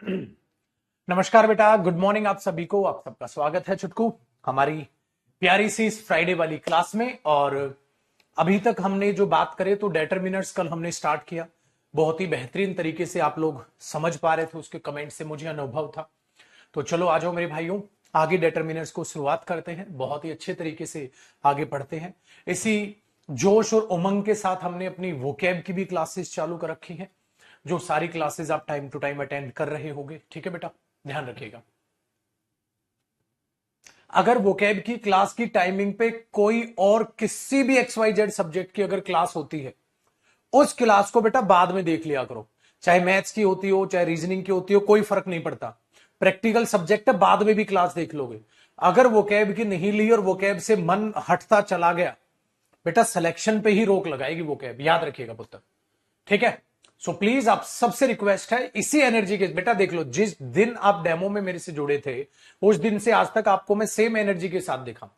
नमस्कार बेटा, good morning आप सभी को। आप सबका स्वागत है चुटकू हमारी प्यारी सी इस फ्राइडे वाली क्लास में। और अभी तक हमने जो बात करे तो डेटरमिनर्स कल हमने स्टार्ट किया, बहुत ही बेहतरीन तरीके से आप लोग समझ पा रहे थे, उसके कमेंट से मुझे अनुभव था। तो चलो आ जाओ मेरे भाइयों, आगे डेटरमिनर्स को शुरुआत करते हैं, बहुत ही अच्छे तरीके से आगे बढ़ते हैं। इसी जोश और उमंग के साथ हमने अपनी वोकैब की भी क्लासेस चालू कर रखी हैं, जो सारी क्लासेस आप टाइम टू टाइम अटेंड कर रहे होंगे। ठीक है बेटा, ध्यान रखिएगा। अगर वोकैब की क्लास की टाइमिंग पे कोई और किसी भी XYZ सब्जेक्ट की अगर क्लास होती है, उस क्लास को बेटा बाद में देख लिया करो। चाहे मैथ्स की होती हो, चाहे रीजनिंग की होती हो, कोई फर्क नहीं पड़ता। प्रैक्टिकल सब्जेक्ट है, बाद में भी क्लास देख लोगे। अगर वोकैब की नहीं ली और वोकैब से मन हटता चला गया, बेटा सिलेक्शन पे ही रोक लगाएगी वोकैब, याद रखिएगा पुत्र। ठीक है, सो प्लीज आप सबसे रिक्वेस्ट है, इसी एनर्जी के बेटा देख लो, जिस दिन आप डेमो में मेरे से जुड़े थे उस दिन से आज तक आपको मैं सेम एनर्जी के साथ देखा।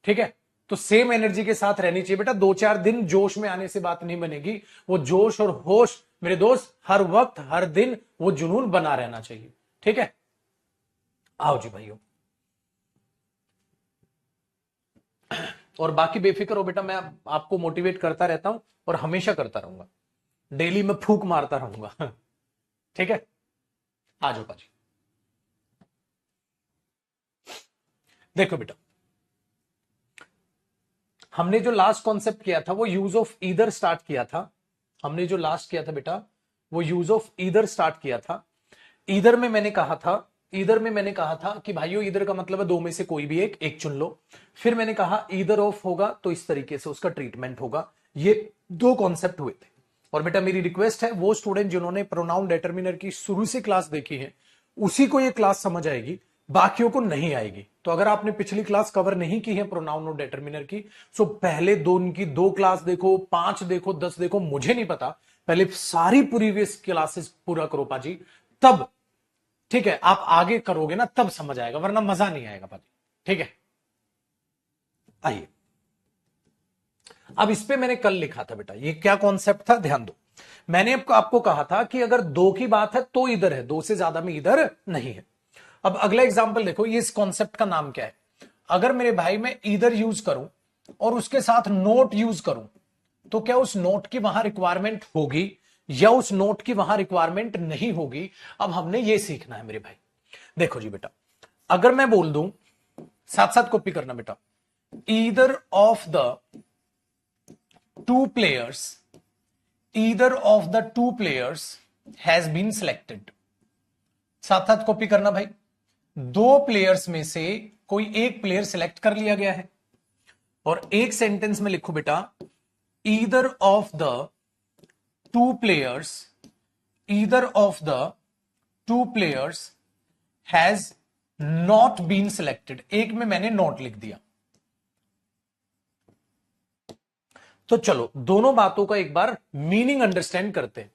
ठीक है, तो सेम एनर्जी के साथ रहनी चाहिए बेटा। 2-4 दिन जोश में आने से बात नहीं बनेगी, वो जोश और होश मेरे दोस्त हर वक्त हर दिन वो जुनून बना रहना चाहिए। ठीक है, आओ जी भाइयों। और बाकी बेफिक्र हो बेटा, मैं आपको मोटिवेट करता रहता हूं और हमेशा करता रहूंगा, डेली में फूक मारता रहूंगा। ठीक है, आ जाओ पाजी। देखो बेटा, हमने जो लास्ट कॉन्सेप्ट किया था वो यूज ऑफ ईदर स्टार्ट किया था। हमने जो लास्ट किया था बेटा वो यूज ऑफ ईदर स्टार्ट किया था। ईदर में मैंने कहा था कि भाइयों ईदर का मतलब है दो में से कोई भी एक चुन लो। फिर मैंने कहा ईदर ऑफ होगा तो इस तरीके से उसका ट्रीटमेंट होगा। ये दो कॉन्सेप्ट हुए थे। और बेटा मेरी रिक्वेस्ट है, वो स्टूडेंट जिन्होंने प्रोनाउन डिटरमिनर की शुरू से क्लास देखी है उसी को ये क्लास समझ आएगी, बाकियों को नहीं आएगी। तो अगर आपने पिछली क्लास कवर नहीं की है प्रोनाउन और डिटरमिनर की, सो पहले दो क्लास देखो, 5 देखो, 10 देखो, मुझे नहीं पता, पहले सारी प्रीवियस क्लासेस पूरा करो पाजी, तब ठीक है आप आगे करोगे ना, तब समझ आएगा, वरना मजा नहीं आएगा पाजी। ठीक है, आइए अब इस पे मैंने कल लिखा था बेटा, ये क्या कॉन्सेप्ट था ध्यान दो। मैंने आपको कहा था कि अगर दो की बात है तो इधर है, दो से ज्यादा में इधर नहीं है। अब अगला एग्जांपल देखो, ये इस कॉन्सेप्ट का नाम क्या है। अगर मेरे भाई मैं इधर यूज करूं और उसके साथ नोट यूज करूं, तो क्या उस नोट की वहां रिक्वायरमेंट होगी या उस नोट की वहां रिक्वायरमेंट नहीं होगी? अब हमने ये सीखना है मेरे भाई। देखो जी बेटा, अगर मैं बोल दूं, साथ साथ कॉपी करना बेटा, either of the two players, either of the two players has been selected। साथ साथ कॉपी करना भाई, दो प्लेयर्स में से कोई एक प्लेयर सिलेक्ट कर लिया गया है। और एक सेंटेंस में लिखो बेटा, either of the two players, either of the two players has not been selected। एक में मैंने नॉट लिख दिया। तो चलो दोनों बातों का एक बार मीनिंग अंडरस्टैंड करते हैं।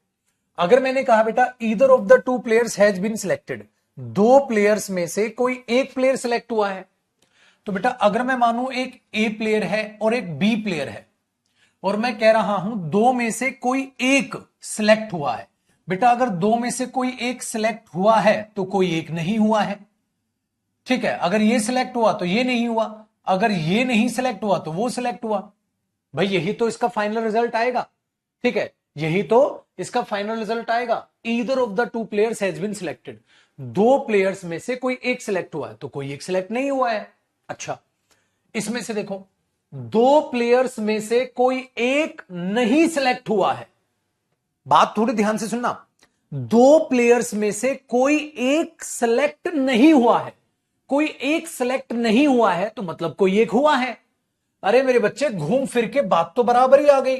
अगर मैंने कहा बेटा either of the two players has been selected, दो प्लेयर्स में से कोई एक प्लेयर सिलेक्ट हुआ है, तो बेटा अगर मैं मानूं एक ए प्लेयर है और एक बी प्लेयर है, और मैं कह रहा हूं दो में से कोई एक सिलेक्ट हुआ है, बेटा अगर दो में से कोई एक सिलेक्ट हुआ है तो कोई एक नहीं हुआ है। ठीक है, अगर ये सिलेक्ट हुआ तो ये नहीं हुआ, अगर ये नहीं सिलेक्ट हुआ तो वो सिलेक्ट हुआ। भाई यही तो इसका फाइनल रिजल्ट आएगा। ठीक है, यही तो इसका फाइनल रिजल्ट आएगा। Either of the two players has been selected, दो प्लेयर्स में से कोई एक सिलेक्ट हुआ है तो कोई एक सिलेक्ट नहीं हुआ है। अच्छा, इसमें से देखो, दो प्लेयर्स में से कोई एक नहीं सिलेक्ट हुआ है। बात थोड़ी ध्यान से सुनना, दो प्लेयर्स में से कोई एक सिलेक्ट नहीं हुआ है। कोई एक सिलेक्ट नहीं हुआ है तो मतलब कोई एक हुआ है। अरे मेरे बच्चे घूम फिर के बात तो बराबर ही आ गई।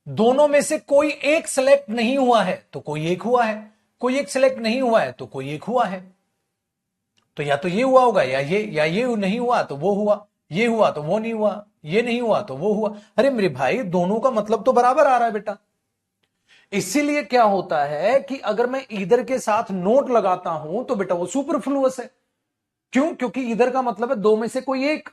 दोनों में से कोई एक सिलेक्ट नहीं हुआ है तो कोई एक हुआ है, कोई एक सिलेक्ट नहीं हुआ है तो कोई एक हुआ है। तो या तो ये हुआ होगा या ये नहीं हुआ तो वो हुआ, ये हुआ तो वो नहीं हुआ, ये नहीं हुआ तो वो हुआ। अरे मेरे भाई दोनों का मतलब तो बराबर आ रहा है बेटा। इसीलिए क्या होता है कि अगर मैं इधर के साथ नोट लगाता हूं तो बेटा वो सुपरफ्लुअस है। क्यों? क्योंकि इधर का मतलब है दो में से कोई एक,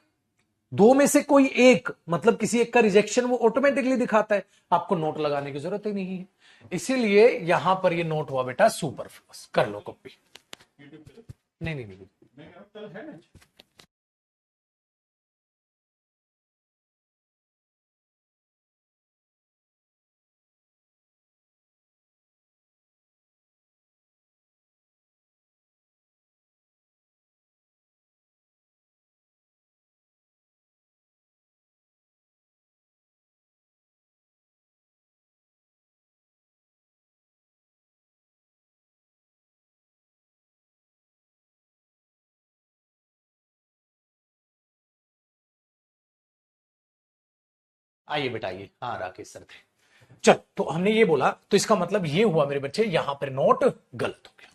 दो में से कोई एक मतलब किसी एक का रिजेक्शन वो ऑटोमेटिकली दिखाता है, आपको नोट लगाने की जरूरत ही नहीं है। इसीलिए यहां पर ये नोट हुआ बेटा सुपरफ्लुअस। कर लो कॉपी। नहीं नहीं नहीं, मैं कह रहा हूं कल है मैच। आइए बेटा आइए, हाँ राकेश सर थे। चल, तो हमने ये बोला, तो इसका मतलब ये हुआ मेरे बच्चे, यहां पर नोट गलत हो गया।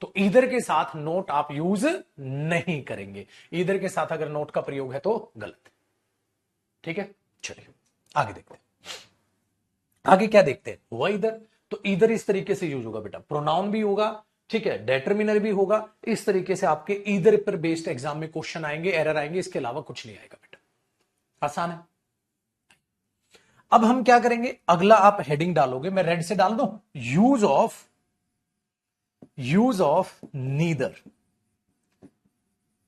तो ईदर के साथ नोट आप यूज नहीं करेंगे, ईदर के साथ अगर नोट का प्रयोग है तो गलत। ठीक है, चलिए आगे देखते हैं। आगे क्या देखते हैं, हुआ इधर, तो इधर इस तरीके से यूज होगा बेटा, प्रोनाउन भी होगा, ठीक है, डेटरमिनर भी होगा। इस तरीके से आपके इधर पर बेस्ड एग्जाम में क्वेश्चन आएंगे, एरर आएंगे, इसके अलावा कुछ नहीं आएगा बेटा, आसान है। अब हम क्या करेंगे, अगला आप हेडिंग डालोगे, मैं रेड से डाल दूं, यूज ऑफ नीदर,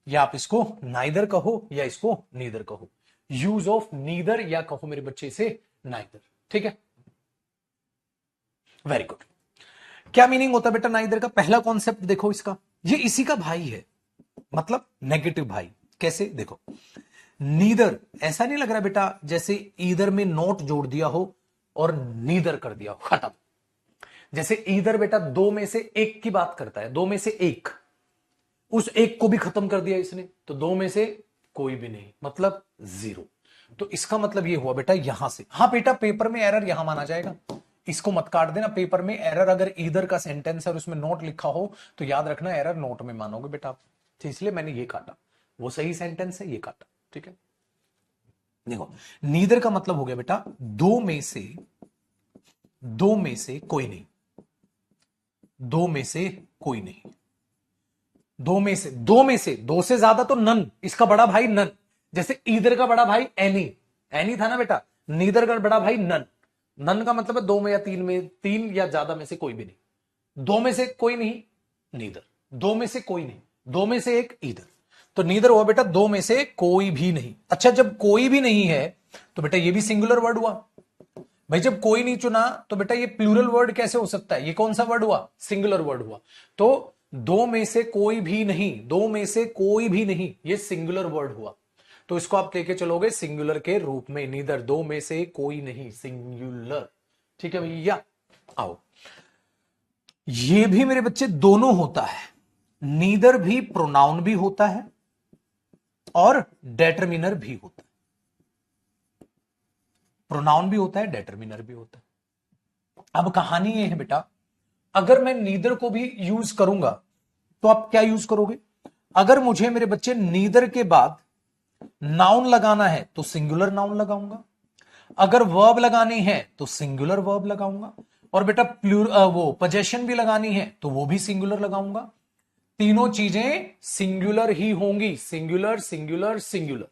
या आप इसको नाइदर कहो या इसको नीदर कहो, यूज ऑफ नीदर या कहो मेरे बच्चे से नाइदर। ठीक है, वेरी गुड। क्या मीनिंग होता है बेटा नाइदर का, पहला कॉन्सेप्ट देखो इसका, ये इसी का भाई है, मतलब नेगेटिव भाई। कैसे, देखो, नीदर ऐसा नहीं लग रहा बेटा जैसे ईदर में नोट जोड़ दिया हो और नीदर कर दिया हो, खत्म। जैसे ईदर बेटा दो में से एक की बात करता है, दो में से एक, उस एक को भी खत्म कर दिया इसने, तो दो में से कोई भी नहीं, मतलब जीरो। तो इसका मतलब ये हुआ बेटा यहां से, हाँ बेटा पेपर में एरर यहां माना जाएगा, इसको मत काट देना, पेपर में एरर अगर ईदर का सेंटेंस है और उसमें नोट लिखा हो तो याद रखना एरर नोट में मानोगे बेटा आप। तो इसलिए मैंने ये काटा, वो सही सेंटेंस है, ये काटा। ठीक है, देखो, नीदर का मतलब हो गया बेटा दो में से कोई नहीं, दो में से कोई नहीं, दो से ज्यादा तो नन, इसका बड़ा भाई नन, जैसे ईदर का बड़ा भाई एनी, एनी था ना बेटा, नीदर का बड़ा भाई नन, नन का मतलब है दो में या तीन में, तीन या ज्यादा में से कोई भी नहीं, दो में से कोई नहीं नीदर, दो में से कोई नहीं, दो में से एक ईदर, तो नीदर हुआ बेटा दो में से कोई भी नहीं। अच्छा, जब कोई भी नहीं है तो बेटा ये भी सिंगुलर वर्ड हुआ भाई, जब कोई नहीं चुना तो बेटा ये प्लूरल वर्ड कैसे हो सकता है, ये कौन सा वर्ड हुआ, सिंगुलर वर्ड हुआ। तो दो में से कोई भी नहीं, दो में से कोई भी नहीं, ये सिंगुलर वर्ड हुआ, तो इसको आप लेके चलोगे सिंगुलर के रूप में, नीदर, दो में से कोई नहीं, सिंगुलर। ठीक है भैया, आओ, ये भी मेरे बच्चे दोनों होता है, नीदर भी प्रोनाउन भी होता है और डेटरमिनर भी होता है, प्रोनाउन भी होता है, डेटरमिनर भी होता है। अब कहानी ये है बेटा, अगर मैं नीदर को भी यूज करूंगा तो आप क्या यूज करोगे, अगर मुझे मेरे बच्चे नीदर के बाद नाउन लगाना है तो सिंगुलर नाउन लगाऊंगा, अगर वर्ब लगानी है तो सिंगुलर वर्ब लगाऊंगा, और बेटा वो पोजेशन भी लगानी है तो वो भी सिंगुलर लगाऊंगा। तीनों चीजें सिंगुलर ही होंगी, सिंगुलर सिंगुलर सिंगुलर।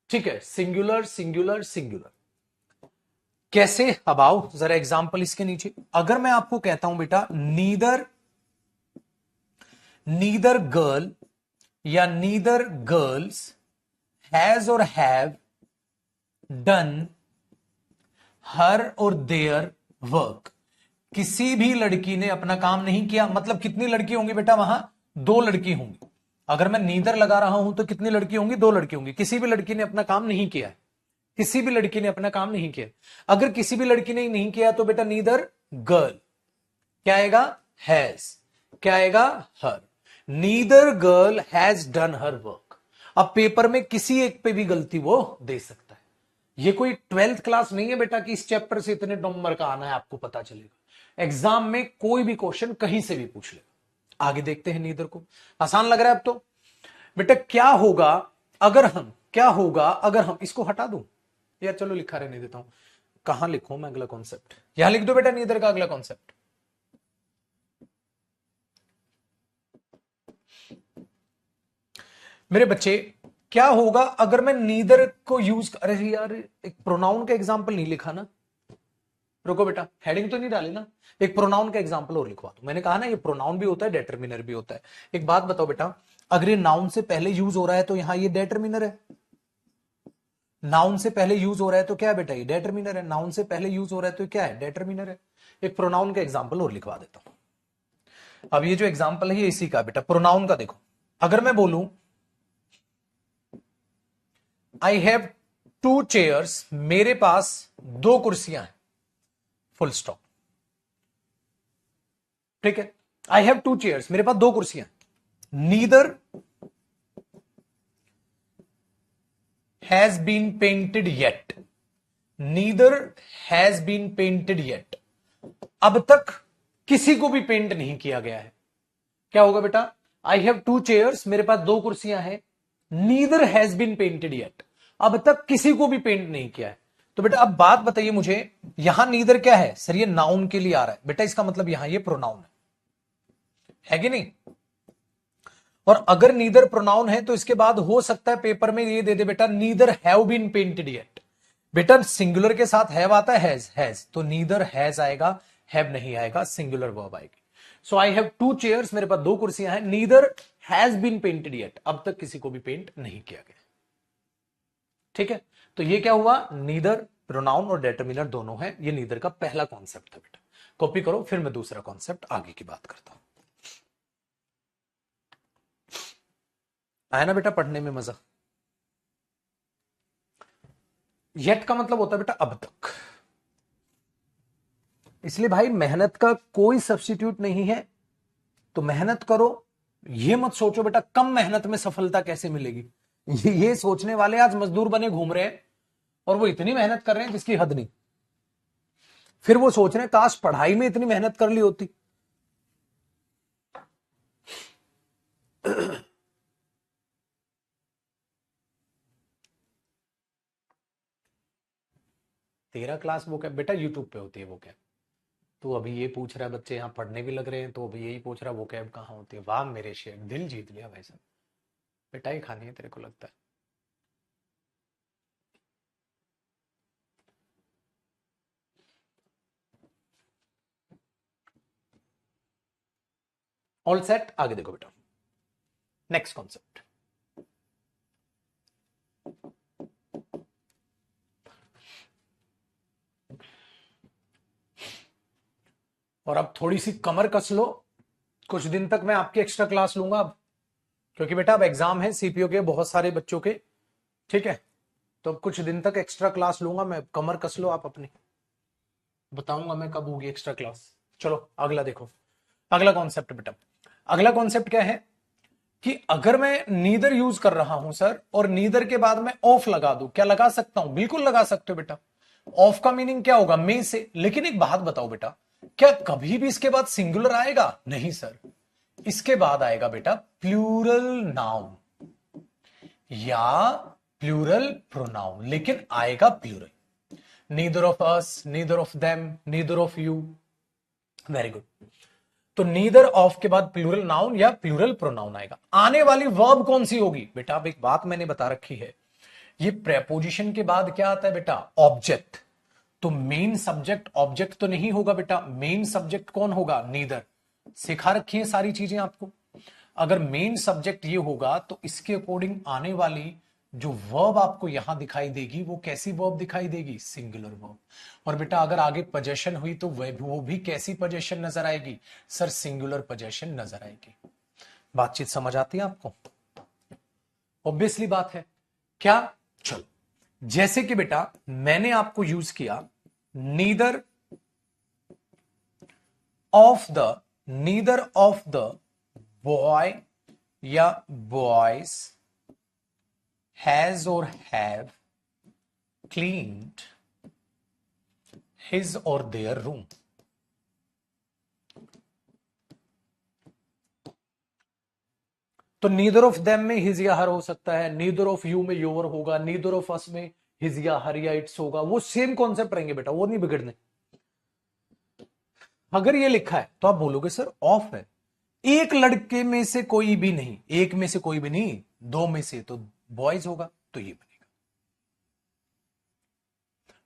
ठीक है, सिंगुलर सिंगुलर सिंगुलर। कैसे, अब आओ जरा एग्जांपल इसके नीचे, अगर मैं आपको कहता हूं बेटा नीदर गर्ल या नीदर गर्ल्स हैज और हैव डन हर और देयर वर्क, किसी भी लड़की ने अपना काम नहीं किया, मतलब कितनी लड़की होंगी बेटा वहां, दो लड़की होंगी। अगर मैं नीदर लगा रहा हूं तो कितनी लड़की होंगी, दो लड़की होंगी, किसी भी लड़की ने अपना काम नहीं किया है, किसी भी लड़की ने अपना काम नहीं किया। अगर किसी भी लड़की ने नहीं किया तो बेटा नीदर गर्ल, क्या आएगा, हैज, क्या आएगा, her, neither girl has done her work. अब पेपर में किसी एक पे भी गलती वो दे सकता है, ये कोई 12th क्लास नहीं है बेटा कि इस चैप्टर से इतने नंबर का आना है आपको पता चलेगा, एग्जाम में कोई भी क्वेश्चन कहीं से भी पूछ लेगा। आगे देखते हैं नीदर को, आसान लग रहा है अब तो बेटा, क्या होगा अगर हम इसको हटा दूं, यार चलो लिखा रहने देता हूं, कहां लिखूं मैं अगला कॉन्सेप्ट, यहां लिख दो बेटा नीदर का अगला कॉन्सेप्ट। मेरे बच्चे, क्या होगा अगर मैं नीदर को यूज, अरे यार एक प्रोनाउन का एग्जांपल नहीं लिखा ना, रुको बेटा, हेडिंग तो नहीं डाली ना। एक प्रोनाउन का एग्जांपल और लिखवा दो। मैंने कहा ना ये प्रोनाउन भी होता है, डेटरमिनर भी होता है। एक बात बताओ बेटा, अगर ये नाउन से पहले यूज हो रहा है तो यहां ये डेटरमिनर है। नाउन से पहले यूज हो रहा है तो क्या है बेटा, ये डेटरमिनर है। नाउन से पहले यूज हो रहा है तो क्या है, डेटरमिनर है। एक प्रोनाउन का एग्जांपल और लिखवा देता हूं। अब ये जो एग्जांपल है ये इसी का बेटा, प्रोनाउन का देखो। अगर मैं बोलूं आई हैव 2 चेयर्स, मेरे पास 2 कुर्सियां हैं, फुल स्टॉप। ठीक है, आई हैव 2 चेयर्स, मेरे पास 2 कुर्सियां। Neither has been painted yet, neither has been painted yet. अब तक किसी को भी पेंट नहीं किया गया है। क्या होगा बेटा, आई हैव 2 चेयर्स, मेरे पास 2 कुर्सियां हैं। Neither has been painted yet, अब तक किसी को भी पेंट नहीं किया है। तो बेटा अब बात बताइए मुझे, यहां नीदर क्या है सर, ये नाउन के लिए आ रहा है बेटा, इसका मतलब यहां ये प्रोनाउन है कि नहीं। और अगर नीदर प्रोनाउन है तो इसके बाद हो सकता है पेपर में ये दे दे बेटा, neither have been painted yet. बेटा सिंगुलर के साथ हैव आता है, हैज, तो नीदर हैज आएगा, हैव नहीं आएगा, सिंगुलर वर्ब आएगी। सो आई हैव 2 चेयर्स, मेरे पास 2 कुर्सियां हैं। Neither has been painted yet, अब तक किसी को भी पेंट नहीं किया गया। ठीक है, तो ये क्या हुआ, नीदर प्रोनाउन और डेटरमिनर दोनों है। ये नीदर का पहला कॉन्सेप्ट था बेटा। कॉपी करो, फिर मैं दूसरा कॉन्सेप्ट आगे की बात करता हूं। आया ना बेटा पढ़ने में मजा। येट का मतलब होता है बेटा अब तक। इसलिए भाई मेहनत का कोई सब्स्टिट्यूट नहीं है, तो मेहनत करो। ये मत सोचो बेटा कम मेहनत में सफलता कैसे मिलेगी। ये सोचने वाले आज मजदूर बने घूम रहे हैं और वो इतनी मेहनत कर रहे हैं जिसकी हद नहीं। फिर वो सोच रहे हैं काश पढ़ाई में इतनी मेहनत कर ली होती। तेरा क्लास वो क्या बेटा, यूट्यूब पे होती है वो क्या। तू अभी ये पूछ रहा है, बच्चे यहाँ पढ़ने भी लग रहे हैं, तो अभी यही पूछ रहा है वो कैब कहाँ होती है। वाह मेरे शेर, दिल जीत लिया भाई साहब। पिटाई खानी है तेरे को लगता है। ऑल सेट, आगे देखो बेटा, नेक्स्ट कॉन्सेप्ट। और अब थोड़ी सी कमर कस लो, कुछ दिन तक मैं आपकी एक्स्ट्रा क्लास लूंगा अब, क्योंकि बेटा अब एग्जाम है सीपीओ के बहुत सारे बच्चों के। ठीक है, तो अब कुछ दिन तक एक्स्ट्रा क्लास लूंगा मैं, कमर कस लो आप अपनी, बताऊंगा मैं कब होगी एक्स्ट्रा क्लास। चलो अगला देखो, अगला कॉन्सेप्ट बेटा। अगला कॉन्सेप्ट क्या है कि अगर मैं नीदर यूज कर रहा हूं सर, और नीदर के बाद मैं ऑफ लगा दूं, क्या लगा सकता हूं, बिल्कुल लगा सकते हो बेटा। ऑफ का मीनिंग क्या होगा, में से। लेकिन एक बात बताओ बेटा, क्या कभी भी इसके बाद सिंगुलर आएगा, नहीं सर। इसके बाद आएगा बेटा प्लूरल नाउन या प्लूरल प्रोनाउन, लेकिन आएगा plural. Neither of us, neither of them, neither of you. Very good. तो नीदर ऑफ के बाद प्लूरल नाउन या प्लूरल प्रोनाउन आएगा। आने वाली वर्ब कौन सी होगी बेटा, अब एक बात मैंने बता रखी है, ये प्रेपोजिशन के बाद क्या आता है बेटा, ऑब्जेक्ट। तो मेन सब्जेक्ट ऑब्जेक्ट तो नहीं होगा बेटा, मेन सब्जेक्ट कौन होगा, नीदर। सिखा रखी है सारी चीजें आपको। अगर मेन सब्जेक्ट ये होगा तो इसके अकॉर्डिंग आने वाली जो वर्ब आपको यहां दिखाई देगी वो कैसी वर्ब दिखाई देगी, सिंगुलर वर्ब। और बेटा अगर आगे पोजेशन हुई तो वो भी कैसी पोजेशन नजर आएगी, सर सिंगुलर पोजेशन नजर आएगी। बातचीत समझ आती है आपको, ऑब्वियसली बात है क्या। चलो जैसे कि बेटा मैंने आपको यूज किया नीदर ऑफ द बॉय या बॉयज हैज और हैव क्लीन्ड हिज और देयर रूम। तो नीदर ऑफ देम में हिज या हर हो सकता है, नीदर ऑफ यू में योर होगा, नीदर ऑफ अस में हिज या हर या इट्स होगा, वो सेम कॉन्सेप्ट रहेंगे बेटा, वो नहीं बिगड़ने। अगर ये लिखा है तो आप बोलोगे सर ऑफ है, एक लड़के में से कोई भी नहीं, एक में से कोई भी नहीं, 2 में से तो बॉयज होगा, तो ये बनेगा।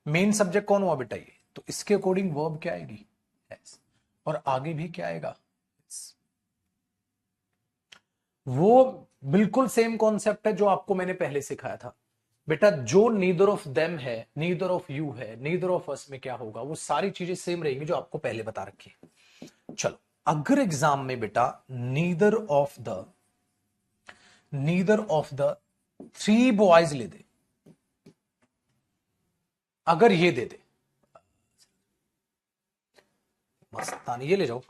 मेन सब्जेक्ट कौन हुआ बेटा, ये तो इसके अकॉर्डिंग वर्ब क्या आएगी, एस। और आगे भी क्या आएगा, वो बिल्कुल सेम कॉन्सेप्ट है जो आपको मैंने पहले सिखाया था बेटा। जो नीदर ऑफ देम है, नीदर ऑफ यू है, नीदर ऑफ अस में क्या होगा, वो सारी चीजें सेम रहेंगी जो आपको पहले बता रखी है। चलो, अगर एग्जाम में बेटा neither of the three boys ले दे, अगर ये दे दे, मस्तानी ये ले जाओ,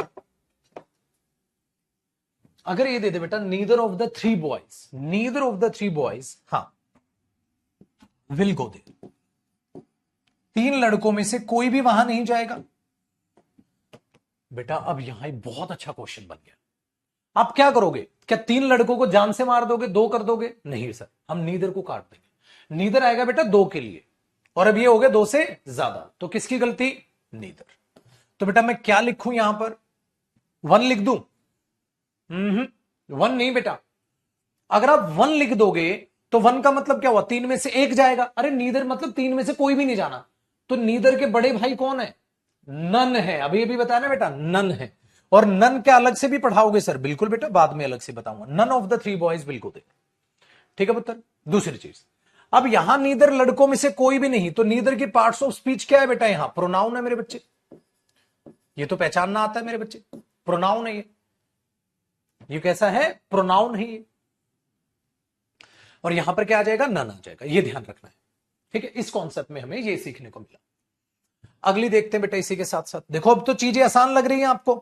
अगर ये दे दे बेटा neither of the three boys, neither of the three boys, हाँ, विल गो दे, तीन लड़कों में से कोई भी वहां नहीं जाएगा बेटा। अब यहां एक बहुत अच्छा क्वेश्चन बन गया। आप क्या करोगे, क्या तीन लड़कों को जान से मार दोगे, दो कर दोगे? नहीं सर, हम नीदर को काट देंगे। नीदर आएगा बेटा दो के लिए, और अब ये हो गया दो से ज्यादा, तो किसकी गलती, नीदर। तो बेटा मैं क्या लिखूं यहां पर, वन लिख दूं? वन नहीं बेटा, अगर आप वन लिख दोगे तो वन का मतलब क्या हुआ, तीन में से एक जाएगा। अरे नीदर मतलब तीन में से कोई भी नहीं जाना, तो नीदर के बड़े भाई कौन है, नन है। अभी अभी बताया ना बेटा, नन है। और नन क्या अलग से भी पढ़ाओगे सर? बिल्कुल बेटा, बाद में अलग से बताऊंगा। None of the three boys will go there, ठीक है पुत्र। दूसरी चीज, अब यहां नीदर लड़कों में से कोई भी नहीं, तो नीदर के पार्ट्स ऑफ स्पीच क्या है बेटा, यहां प्रोनाउन है मेरे बच्चे। ये तो पहचानना आता है मेरे बच्चे, प्रोनाउन है ये कैसा है, प्रोनाउन है ये। और यहां पर क्या आ जाएगा, नन आ जाएगा, ये ध्यान रखना है, ठीक है। इस कॉन्सेप्ट में हमें ये सीखने को मिला। अगली देखते हैं बेटा इसी के साथ साथ। देखो अब तो चीजें आसान लग रही हैं आपको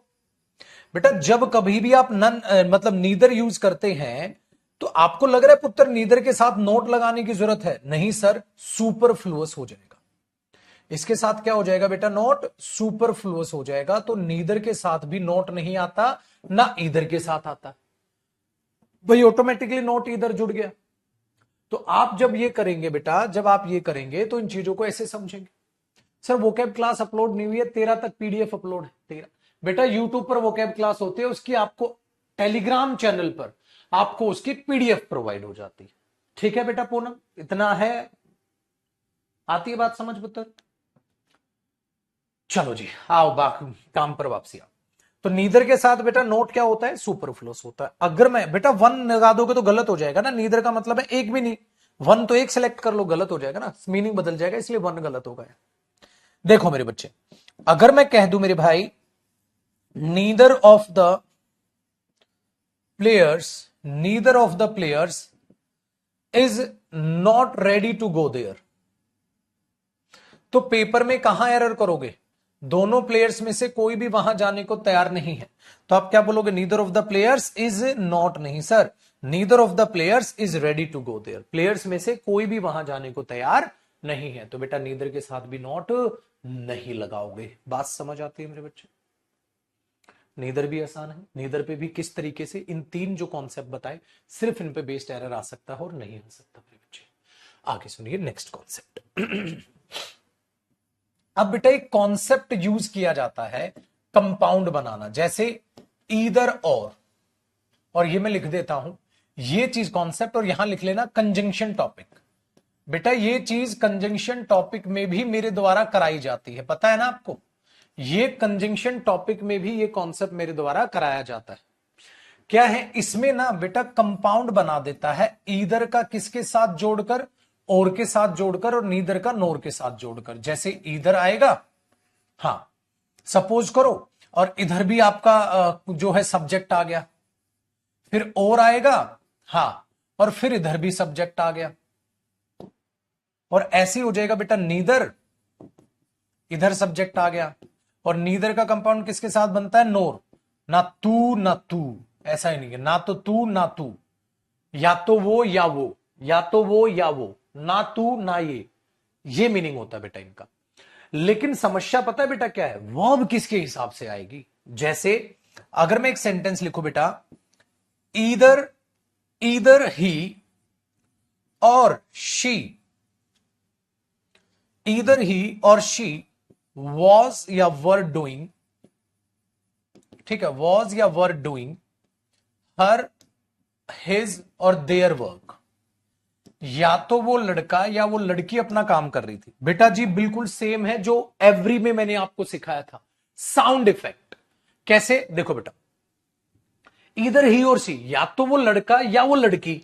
बेटा। जब कभी भी आप नन मतलब नीदर यूज करते हैं तो आपको लग रहा है पुत्र नीदर के साथ नोट लगाने की जरूरत है, नहीं सर, सुपरफ्लुअस हो जाएगा। इसके साथ क्या हो जाएगा बेटा, नोट सुपरफ्लुअस हो जाएगा। तो नीदर के साथ भी नोट नहीं आता, ना ईदर के साथ आता, भाई ऑटोमेटिकली नोट ईदर जुड़ गया। तो आप जब ये करेंगे बेटा, जब आप ये करेंगे तो इन चीजों को ऐसे समझेंगे। सर वोकैब क्लास अपलोड नहीं हुई है, 13 तक पीडीएफ अपलोड है। 13 बेटा यूट्यूब पर वोकैब क्लास होती है, उसकी आपको टेलीग्राम चैनल पर आपको उसकी पीडीएफ प्रोवाइड हो जाती है, ठीक है बेटा। पूनम इतना है, आती है बात समझ पुत्र? चलो जी आओ बाकी काम पर वापसी आओ। तो नीदर के साथ बेटा नोट क्या होता है, सुपरफ्लुअस होता है। अगर मैं बेटा वन लगा दोगे तो गलत हो जाएगा ना, नीदर का मतलब है एक भी नहीं, वन तो एक सिलेक्ट कर लो, गलत हो जाएगा ना, मीनिंग बदल जाएगा, इसलिए वन गलत होगा। देखो मेरे बच्चे, अगर मैं कह दूं मेरे भाई neither of the players is not ready to go there, तो पेपर में कहां एरर करोगे, दोनों प्लेयर्स में से कोई भी वहां जाने को तैयार नहीं है, तो आप क्या बोलोगे, neither of the players is not, नहीं sir, neither of the players is ready to go there, players में से कोई भी वहां जाने को तैयार नहीं है। तो बेटा नीदर के साथ भी नॉट नहीं लगाओगे। बात समझ आती है मेरे बच्चे? नीदर भी आसान है, नीदर पे भी किस तरीके से इन तीन जो कॉन्सेप्ट बताए, सिर्फ इन पे बेस्ड एरर आ सकता है और नहीं आ सकता मेरे बच्चे। आगे सुनिए नेक्स्ट कॉन्सेप्ट। अब बेटा एक कॉन्सेप्ट यूज किया जाता है कंपाउंड बनाना, जैसे ईदर और ये मैं लिख देता हूं ये चीज कॉन्सेप्ट, और यहां लिख लेना कंजंक्शन टॉपिक। बेटा ये चीज कंजंक्शन टॉपिक में भी मेरे द्वारा कराई जाती है, पता है ना आपको, ये कंजंक्शन टॉपिक में भी ये कॉन्सेप्ट मेरे द्वारा कराया जाता है। क्या है इसमें ना बेटा, कंपाउंड बना देता है ईदर का किसके साथ जोड़कर, और के साथ जोड़कर, और नीदर का नोर के साथ जोड़कर। जैसे इधर आएगा, हां सपोज करो, और इधर भी आपका जो है सब्जेक्ट आ गया, फिर और आएगा, हां, और फिर इधर भी सब्जेक्ट आ गया, और ऐसे हो जाएगा बेटा नीदर, इधर सब्जेक्ट आ गया, और नीदर का कंपाउंड किसके साथ बनता है, नोर, ना तू, ऐसा ही नहीं है, ना तो तू ना तू, या तो वो या वो, या तो वो या वो, ना तू ना ये मीनिंग होता है बेटा इनका। लेकिन समस्या पता है बेटा क्या है, वर्ब किसके हिसाब से आएगी। जैसे अगर मैं एक सेंटेंस लिखूं बेटा, ईदर ही और शी, ईदर ही और शी वॉज या वर डूइंग, ठीक है, वॉज या वर डूइंग हर, हिज और देयर वर्क। या तो वो लड़का या वो लड़की अपना काम कर रही थी। बेटा जी बिल्कुल सेम है जो एवरी में मैंने आपको सिखाया था, साउंड इफेक्ट। कैसे, देखो बेटा, इधर ही और सी, या तो वो लड़का या वो लड़की,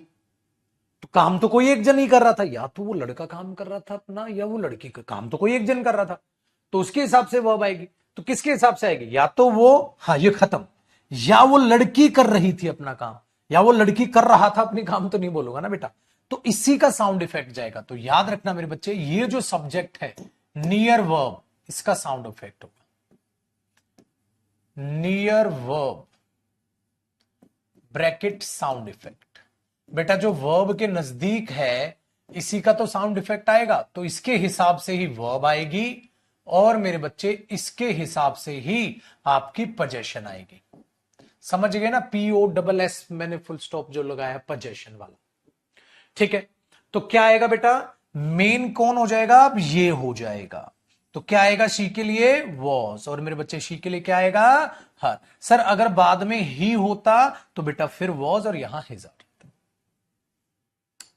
तो काम तो कोई एक जन ही कर रहा था, या तो वो लड़का काम कर रहा था अपना या वो लड़की का काम तो कोई एक जन कर रहा था, तो उसके हिसाब से वर्ब आएगी। तो किसके हिसाब से आएगी, या तो वो, हाँ ये खत्म, या वो लड़की कर रही थी अपना काम, या वो लड़की कर रहा था अपनी काम, तो नहीं बोलूंगा ना बेटा, तो इसी का साउंड इफेक्ट जाएगा। तो याद रखना मेरे बच्चे, ये जो सब्जेक्ट है नियर वर्ब, इसका साउंड इफेक्ट होगा near verb bracket sound effect. बेटा जो वर्ब के नजदीक है इसी का तो साउंड इफेक्ट आएगा, तो इसके हिसाब से ही वर्ब आएगी, और मेरे बच्चे इसके हिसाब से ही आपकी पोजेशन आएगी। समझ गए ना, POSS मैंने फुल स्टॉप जो लगाया पोजेशन वाला, ठीक है। तो क्या आएगा बेटा, मेन कौन हो जाएगा, अब ये हो जाएगा। तो क्या आएगा शी के लिए, वॉज, और मेरे बच्चे शी के लिए क्या आएगा, हर। सर अगर बाद में ही होता तो बेटा फिर वॉज और यहां हिज।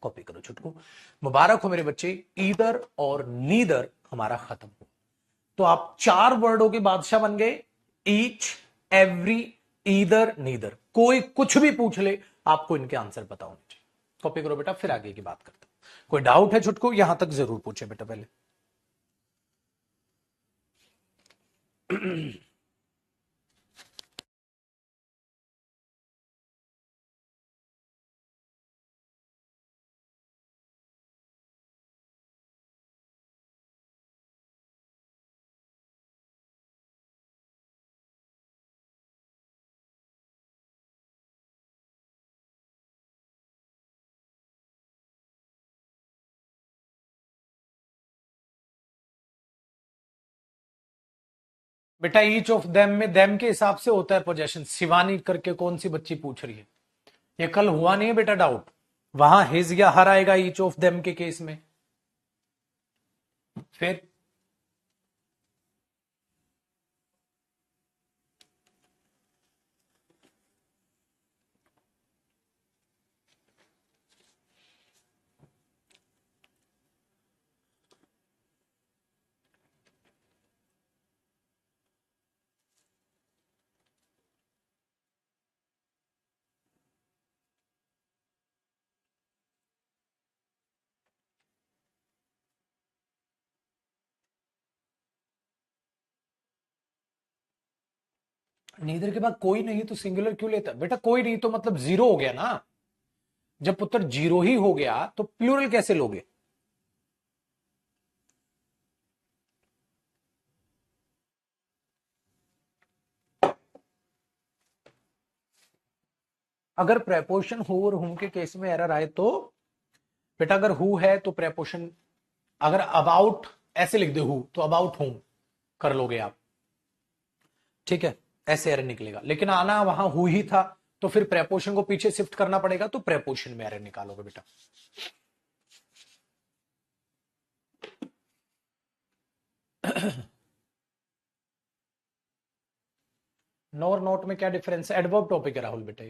कॉपी करो छुटकू, मुबारक हो मेरे बच्चे, ईदर और नीदर हमारा खत्म हो। तो आप 4 वर्डों के बादशाह बन गए, ईच, एवरी, ईदर, नीदर। कोई कुछ भी पूछ ले आपको इनके आंसर पता होने चाहिए। कॉपी करो बेटा, फिर आगे की बात करते हैं। कोई डाउट है छुटकू, यहां तक जरूर पूछे बेटा पहले। बेटा ईच ऑफ देम में देम के हिसाब से होता है पोजेशन। शिवानी करके कौन सी बच्ची पूछ रही है, ये कल हुआ नहीं है बेटा डाउट, वहां हिज या हर आएगा ईच ऑफ देम के केस में। फिर नीदर के बाद कोई नहीं तो सिंगुलर क्यों लेता बेटा, कोई नहीं तो मतलब जीरो हो गया ना। जब पुत्र जीरो ही हो गया तो प्लूरल कैसे लोगे। अगर प्रेपोजिशन हु और हुम के केस में एरर आए तो बेटा, अगर हु है तो प्रेपोजिशन, अगर अबाउट ऐसे लिख दे हु तो अबाउट हुम कर लोगे आप, ठीक है, ऐसे एरर निकलेगा। लेकिन आना वहां हु ही था तो फिर प्रेपोजिशन को पीछे शिफ्ट करना पड़ेगा, तो प्रेपोजिशन में एरर निकालोगे बेटा। नो और नोट में क्या डिफरेंस है, एडवर्ब टॉपिक है राहुल बेटा,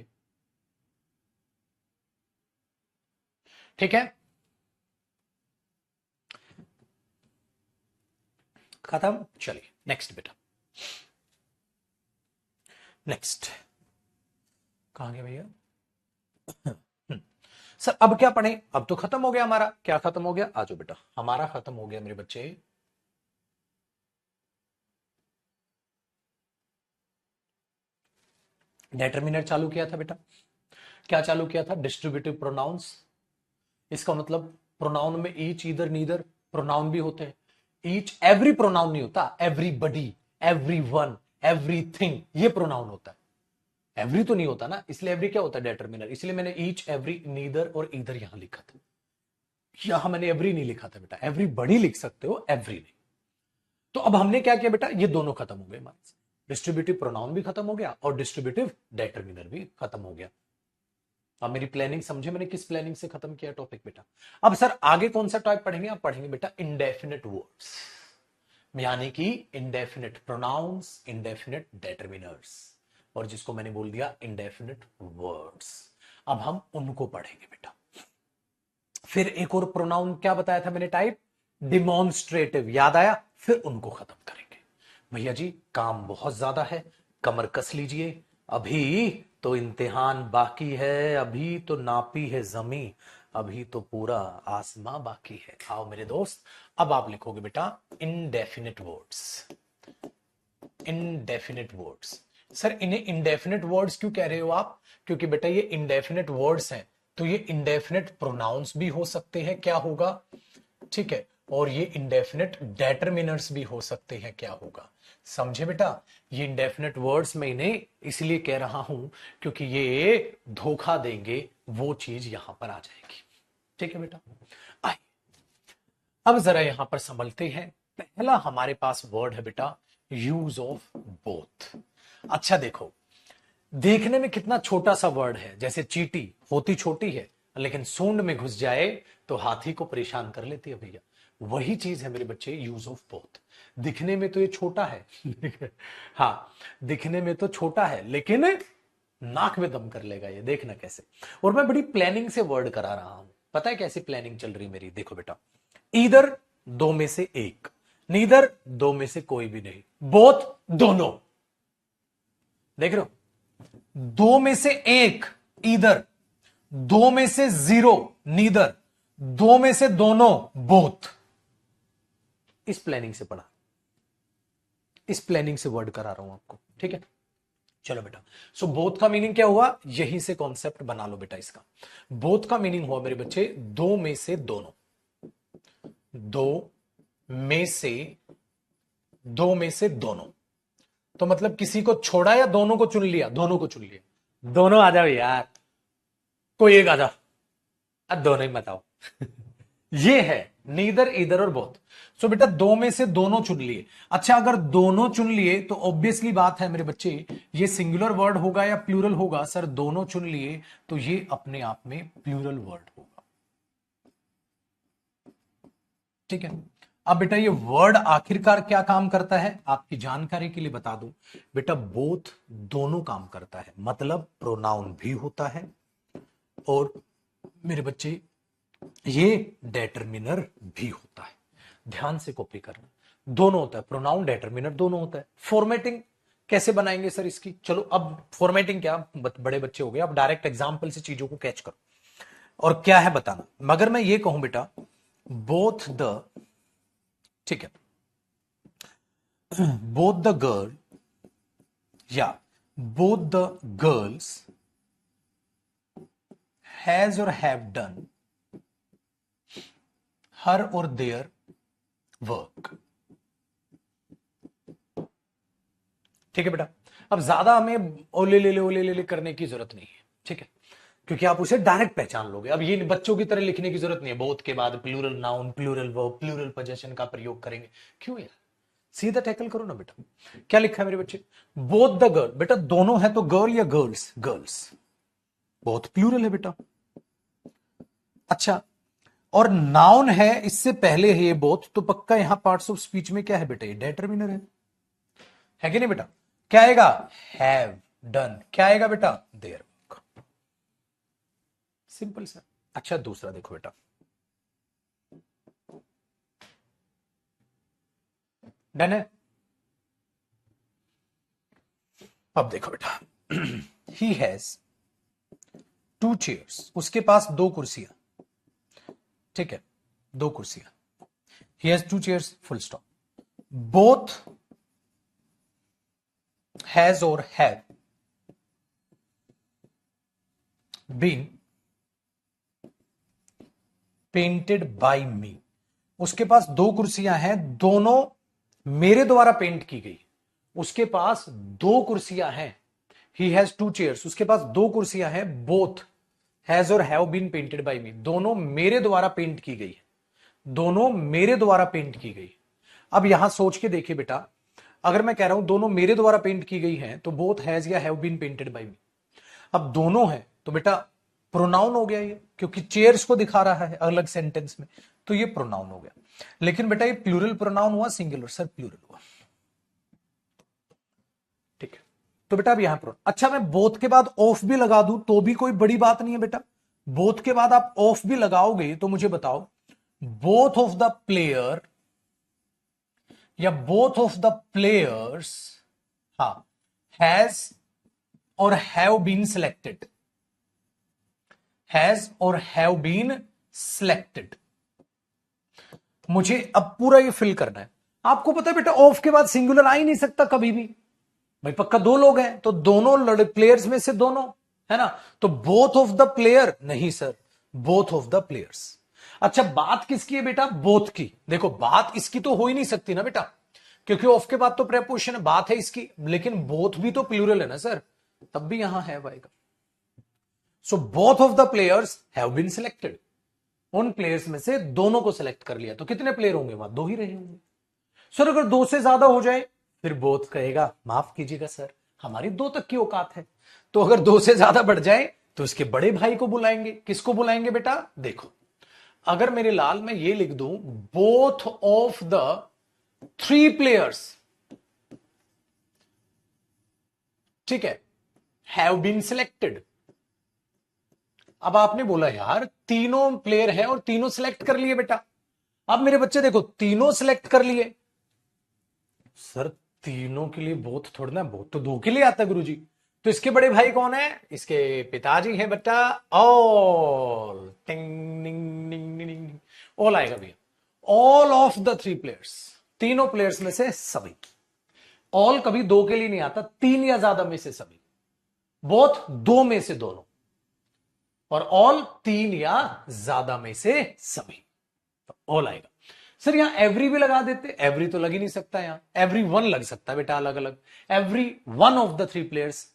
ठीक है। खत्म, चलिए नेक्स्ट बेटा, नेक्स्ट कहां गए भैया। सर अब क्या पढ़े, अब तो खत्म हो गया हमारा, क्या खत्म हो गया, आजो बेटा, हमारा खत्म हो गया मेरे बच्चे, डेटर्मिनर चालू किया था बेटा। क्या चालू किया था, डिस्ट्रीब्यूटिव प्रोनाउंस। इसका मतलब प्रोनाउन में ईच, ईदर, नीदर प्रोनाउन भी होते हैं। ईच एवरी प्रोनाउन नहीं होता, एवरीबडी, एवरीवन, एवरीथिंग ये प्रोनाउन होता है। एवरी तो नहीं होता ना, इसलिए एवरी क्या होता है, डेटर्मिनर। इसलिए मैंने ईच, एवरी, नीदर और ईदर यहां लिखा था। यहां मैंने एवरी नहीं लिखा था बेटा, एवरीबडी लिख सकते हो, एवरी नहीं। तो अब हमने क्या किया बेटा, ये दोनों खत्म हो गए हमारे से, डिस्ट्रीब्यूटिव प्रोनाउन भी खत्म हो गया और डिस्ट्रीब्यूटिव डेटर्मिनर भी खत्म हो गया। अब मेरी प्लानिंग समझे, मैंने किस प्लानिंग से खत्म किया टॉपिक बेटा। अब सर आगे कौन सा टाइप पढ़ेंगे, आप पढ़ेंगे बेटा इंडेफिनिट वर्ड्स, यानी कि इंडेफिनिट प्रोनाउंस, इंडेफिनिट डेटर्मिनर्स, और जिसको मैंने बोल दिया इंडेफिनिट वर्ड्स। अब हम उनको पढ़ेंगे बेटा। फिर एक और प्रोनाउन क्या बताया था मैंने टाइप, डिमॉन्स्ट्रेटिव, याद आया, फिर उनको खत्म करेंगे। भैया जी काम बहुत ज्यादा है, कमर कस लीजिए, अभी तो इम्तिहान बाकी है, अभी तो नापी है जमी, अभी तो पूरा आसमां बाकी है। आओ मेरे दोस्त, अब आप लिखोगे बेटा indefinite words. Indefinite words, sir इन्हें इंडेफिनिट वर्ड्स क्यों कह रहे हो आप? क्योंकि बेटा ये इंडेफिनिट वर्ड्स हैं, तो ये इंडेफिनिट प्रोनाउंस भी हो सकते हैं, क्या होगा, ठीक है, और ये इंडेफिनिट डेटरमिनर्स भी हो सकते हैं, क्या होगा, समझे बेटा? ये इंडेफिनिट वर्ड्स मैं इन्हें इसलिए कह रहा हूं क्योंकि ये धोखा देंगे, वो चीज यहां पर आ जाएगी। ठीक है बेटा, आइए अब जरा यहां पर समझते हैं। पहला हमारे पास वर्ड है बेटा यूज ऑफ बोथ। अच्छा देखो, देखने में कितना छोटा सा वर्ड है, जैसे चींटी होती छोटी है लेकिन सूंड में घुस जाए तो हाथी को परेशान कर लेती है भैया। वही चीज है मेरे बच्चे यूज ऑफ बोथ। दिखने में तो ये छोटा है हाँ, दिखने में तो छोटा है लेकिन नाक में दम कर लेगा ये, देखना कैसे। और मैं बड़ी प्लानिंग से वर्ड करा रहा हूं, पता है कैसी प्लानिंग चल रही मेरी, देखो बेटा, ईदर दो में से एक, नीदर दो में से कोई भी नहीं, बोथ दोनों, देख रहे हो, दो में से एक ईदर, दो में से जीरो नीदर, दो में से दोनों बोथ। इस प्लानिंग से पढ़ा, इस प्लानिंग से वर्ड करा रहा हूं आपको, ठीक है। चलो बेटा, सो बोथ का मीनिंग क्या हुआ, यहीं से कॉन्सेप्ट बना लो बेटा इसका। बोथ का मीनिंग हुआ मेरे बच्चे दो में से दोनों, दो में से, दो में से दोनों, तो मतलब किसी को छोड़ा या दोनों को चुन लिया, दोनों को चुन लिया, दोनों आ जाओ यार, कोई एक आ जाओ, अब दोनों ही बताओ ये है नीदर ईदर और बोथ। सो बेटा दो में से दोनों चुन लिए। अच्छा अगर दोनों चुन लिए तो ऑब्वियसली बात है मेरे बच्चे, ये सिंगुलर वर्ड होगा या प्लूरल होगा? सर दोनों चुन लिए तो ये अपने आप में प्लूरल वर्ड होगा, ठीक है। अब बेटा ये वर्ड आखिरकार क्या काम करता है, आपकी जानकारी के लिए बता दूं बेटा, बोथ दोनों काम करता है, मतलब प्रोनाउन भी होता है और मेरे बच्चे ये डेटरमिनर भी होता है। ध्यान से कॉपी करना, दोनों होता है, प्रोनाउन डेटरमिनर दोनों होता है। फॉर्मेटिंग कैसे बनाएंगे सर इसकी? चलो अब फॉर्मेटिंग क्या, बड़े बच्चे हो गए, अब डायरेक्ट एग्जांपल से चीजों को कैच करो और क्या है बताना। मगर मैं ये कहूं बेटा बोथ द, ठीक है, बोथ द गर्ल या बोथ द गर्ल्स हैज और हैव डन हर और देयर वर्क, ठीक है बेटा। अब ज्यादा हमें ओले ले ले करने की जरूरत नहीं है, ठीक है, क्योंकि आप उसे डायरेक्ट पहचान लोगे। अब ये बच्चों की तरह लिखने की जरूरत नहीं है, बोथ के बाद plural noun, plural verb, plural possession का प्रयोग करेंगे, क्यों यार, सीधा टैकल करो ना बेटा। क्या लिखा है मेरे बच्चे, बोथ द गर्ल, बेटा दोनों है तो गर्ल या गर्ल्स, गर्ल्स, बोथ प्लूरल है बेटा। अच्छा और नाउन है इससे पहले है ये बोथ, तो पक्का यहां पार्ट्स ऑफ स्पीच में क्या है बेटा, ये डिटरमिनर है कि नहीं बेटा? क्या आएगा, हैव डन, क्या आएगा बेटा, देयर वर्क, सिंपल सर। अच्छा दूसरा देखो बेटा, डन है। अब देखो बेटा ही हैज टू चेयर्स, उसके पास दो कुर्सियां, ठीक है, दो कुर्सियां, he has two chairs full stop. Both has और have been painted by me, उसके पास दो कुर्सियां हैं, दोनों मेरे द्वारा पेंट की गई, उसके पास दो कुर्सियां हैं, ही हैज टू चेयर्स, उसके पास दो कुर्सियां हैं, बोथ हैज और हैव बीन पेंटेड बाय मी, दोनों मेरे द्वारा पेंट की गई, दोनों मेरे द्वारा पेंट की गई। अब यहां सोच के देखिए बेटा, अगर मैं कह रहा हूं दोनों मेरे द्वारा पेंट की गई हैं तो बोथ हैज या हैव बीन पेंटेड बाय मी। अब दोनों है तो बेटा प्रोनाउन हो गया ये, क्योंकि चेयर्स को दिखा रहा है अलग सेंटेंस में, तो ये प्रोनाउन हो गया। लेकिन बेटा ये प्लूरल प्रोनाउन हुआ सिंगुलर? सर प्लूरल हुआ, ठीक है। तो बेटा अब यहां पर अच्छा मैं बोथ के बाद ऑफ भी लगा दूं तो भी कोई बड़ी बात नहीं है बेटा, बोथ के बाद आप ऑफ भी लगाओगे तो मुझे बताओ, बोथ ऑफ द प्लेयर या बोथ ऑफ द प्लेयर्स, हाँ, हैज और हैव बीन सिलेक्टेड, हैज और हैव बीन सिलेक्टेड। मुझे अब पूरा ये फिल करना है। आपको पता है बेटा ऑफ के बाद सिंगुलर आ ही नहीं सकता कभी भी, भाई पक्का दो लोग हैं तो दोनों प्लेयर्स में से दोनों, है ना। तो बोथ ऑफ द प्लेयर नहीं sir, both of the players. अच्छा बात किसकी है बेटा, बोथ की। देखो बात इसकी तो हो ही नहीं सकती ना बेटा, क्योंकि ऑफ के बाद तो प्रेपोजिशन है, बात है इसकी, लेकिन बोथ भी तो प्लूरल है ना सर, तब भी यहां है आएगा। So both of the players have been selected, उन प्लेयर्स में से दोनों को सिलेक्ट कर लिया। तो कितने प्लेयर होंगे वहां, दो ही रहे होंगे सर। अगर दो से ज्यादा हो जाए फिर बोथ कहेगा माफ कीजिएगा सर, हमारी दो तक की औकात है। तो अगर दो से ज्यादा बढ़ जाए तो इसके बड़े भाई को बुलाएंगे। किसको बुलाएंगे बेटा, देखो अगर मेरे लाल में ये लिख दूं both of the three players, ठीक है, हैव बीन सिलेक्टेड। अब आपने बोला यार तीनों प्लेयर हैं और तीनों सिलेक्ट कर लिए बेटा। अब मेरे बच्चे देखो तीनों सिलेक्ट कर लिए सर, तीनों के लिए बोथ थोड़ा ना, बोथ तो दो के लिए आता है गुरुजी। तो इसके बड़े भाई कौन है, इसके पिताजी हैं बेटा। ऑल टिंग टिंग टिंग टिंग, ऑल आएगा भैया, all of the three players, तीनों प्लेयर्स में से सभी। ऑल कभी दो के लिए नहीं आता, तीन या ज्यादा में से सभी। बोथ दो में से दोनों, और ऑल तीन या ज्यादा में से सभी, तो ऑल आएगा। सर यहां एवरी भी लगा देते, एवरी तो लग ही नहीं सकता, यहां एवरी वन लग सकता है बेटा, अलग अलग, every one of the three players.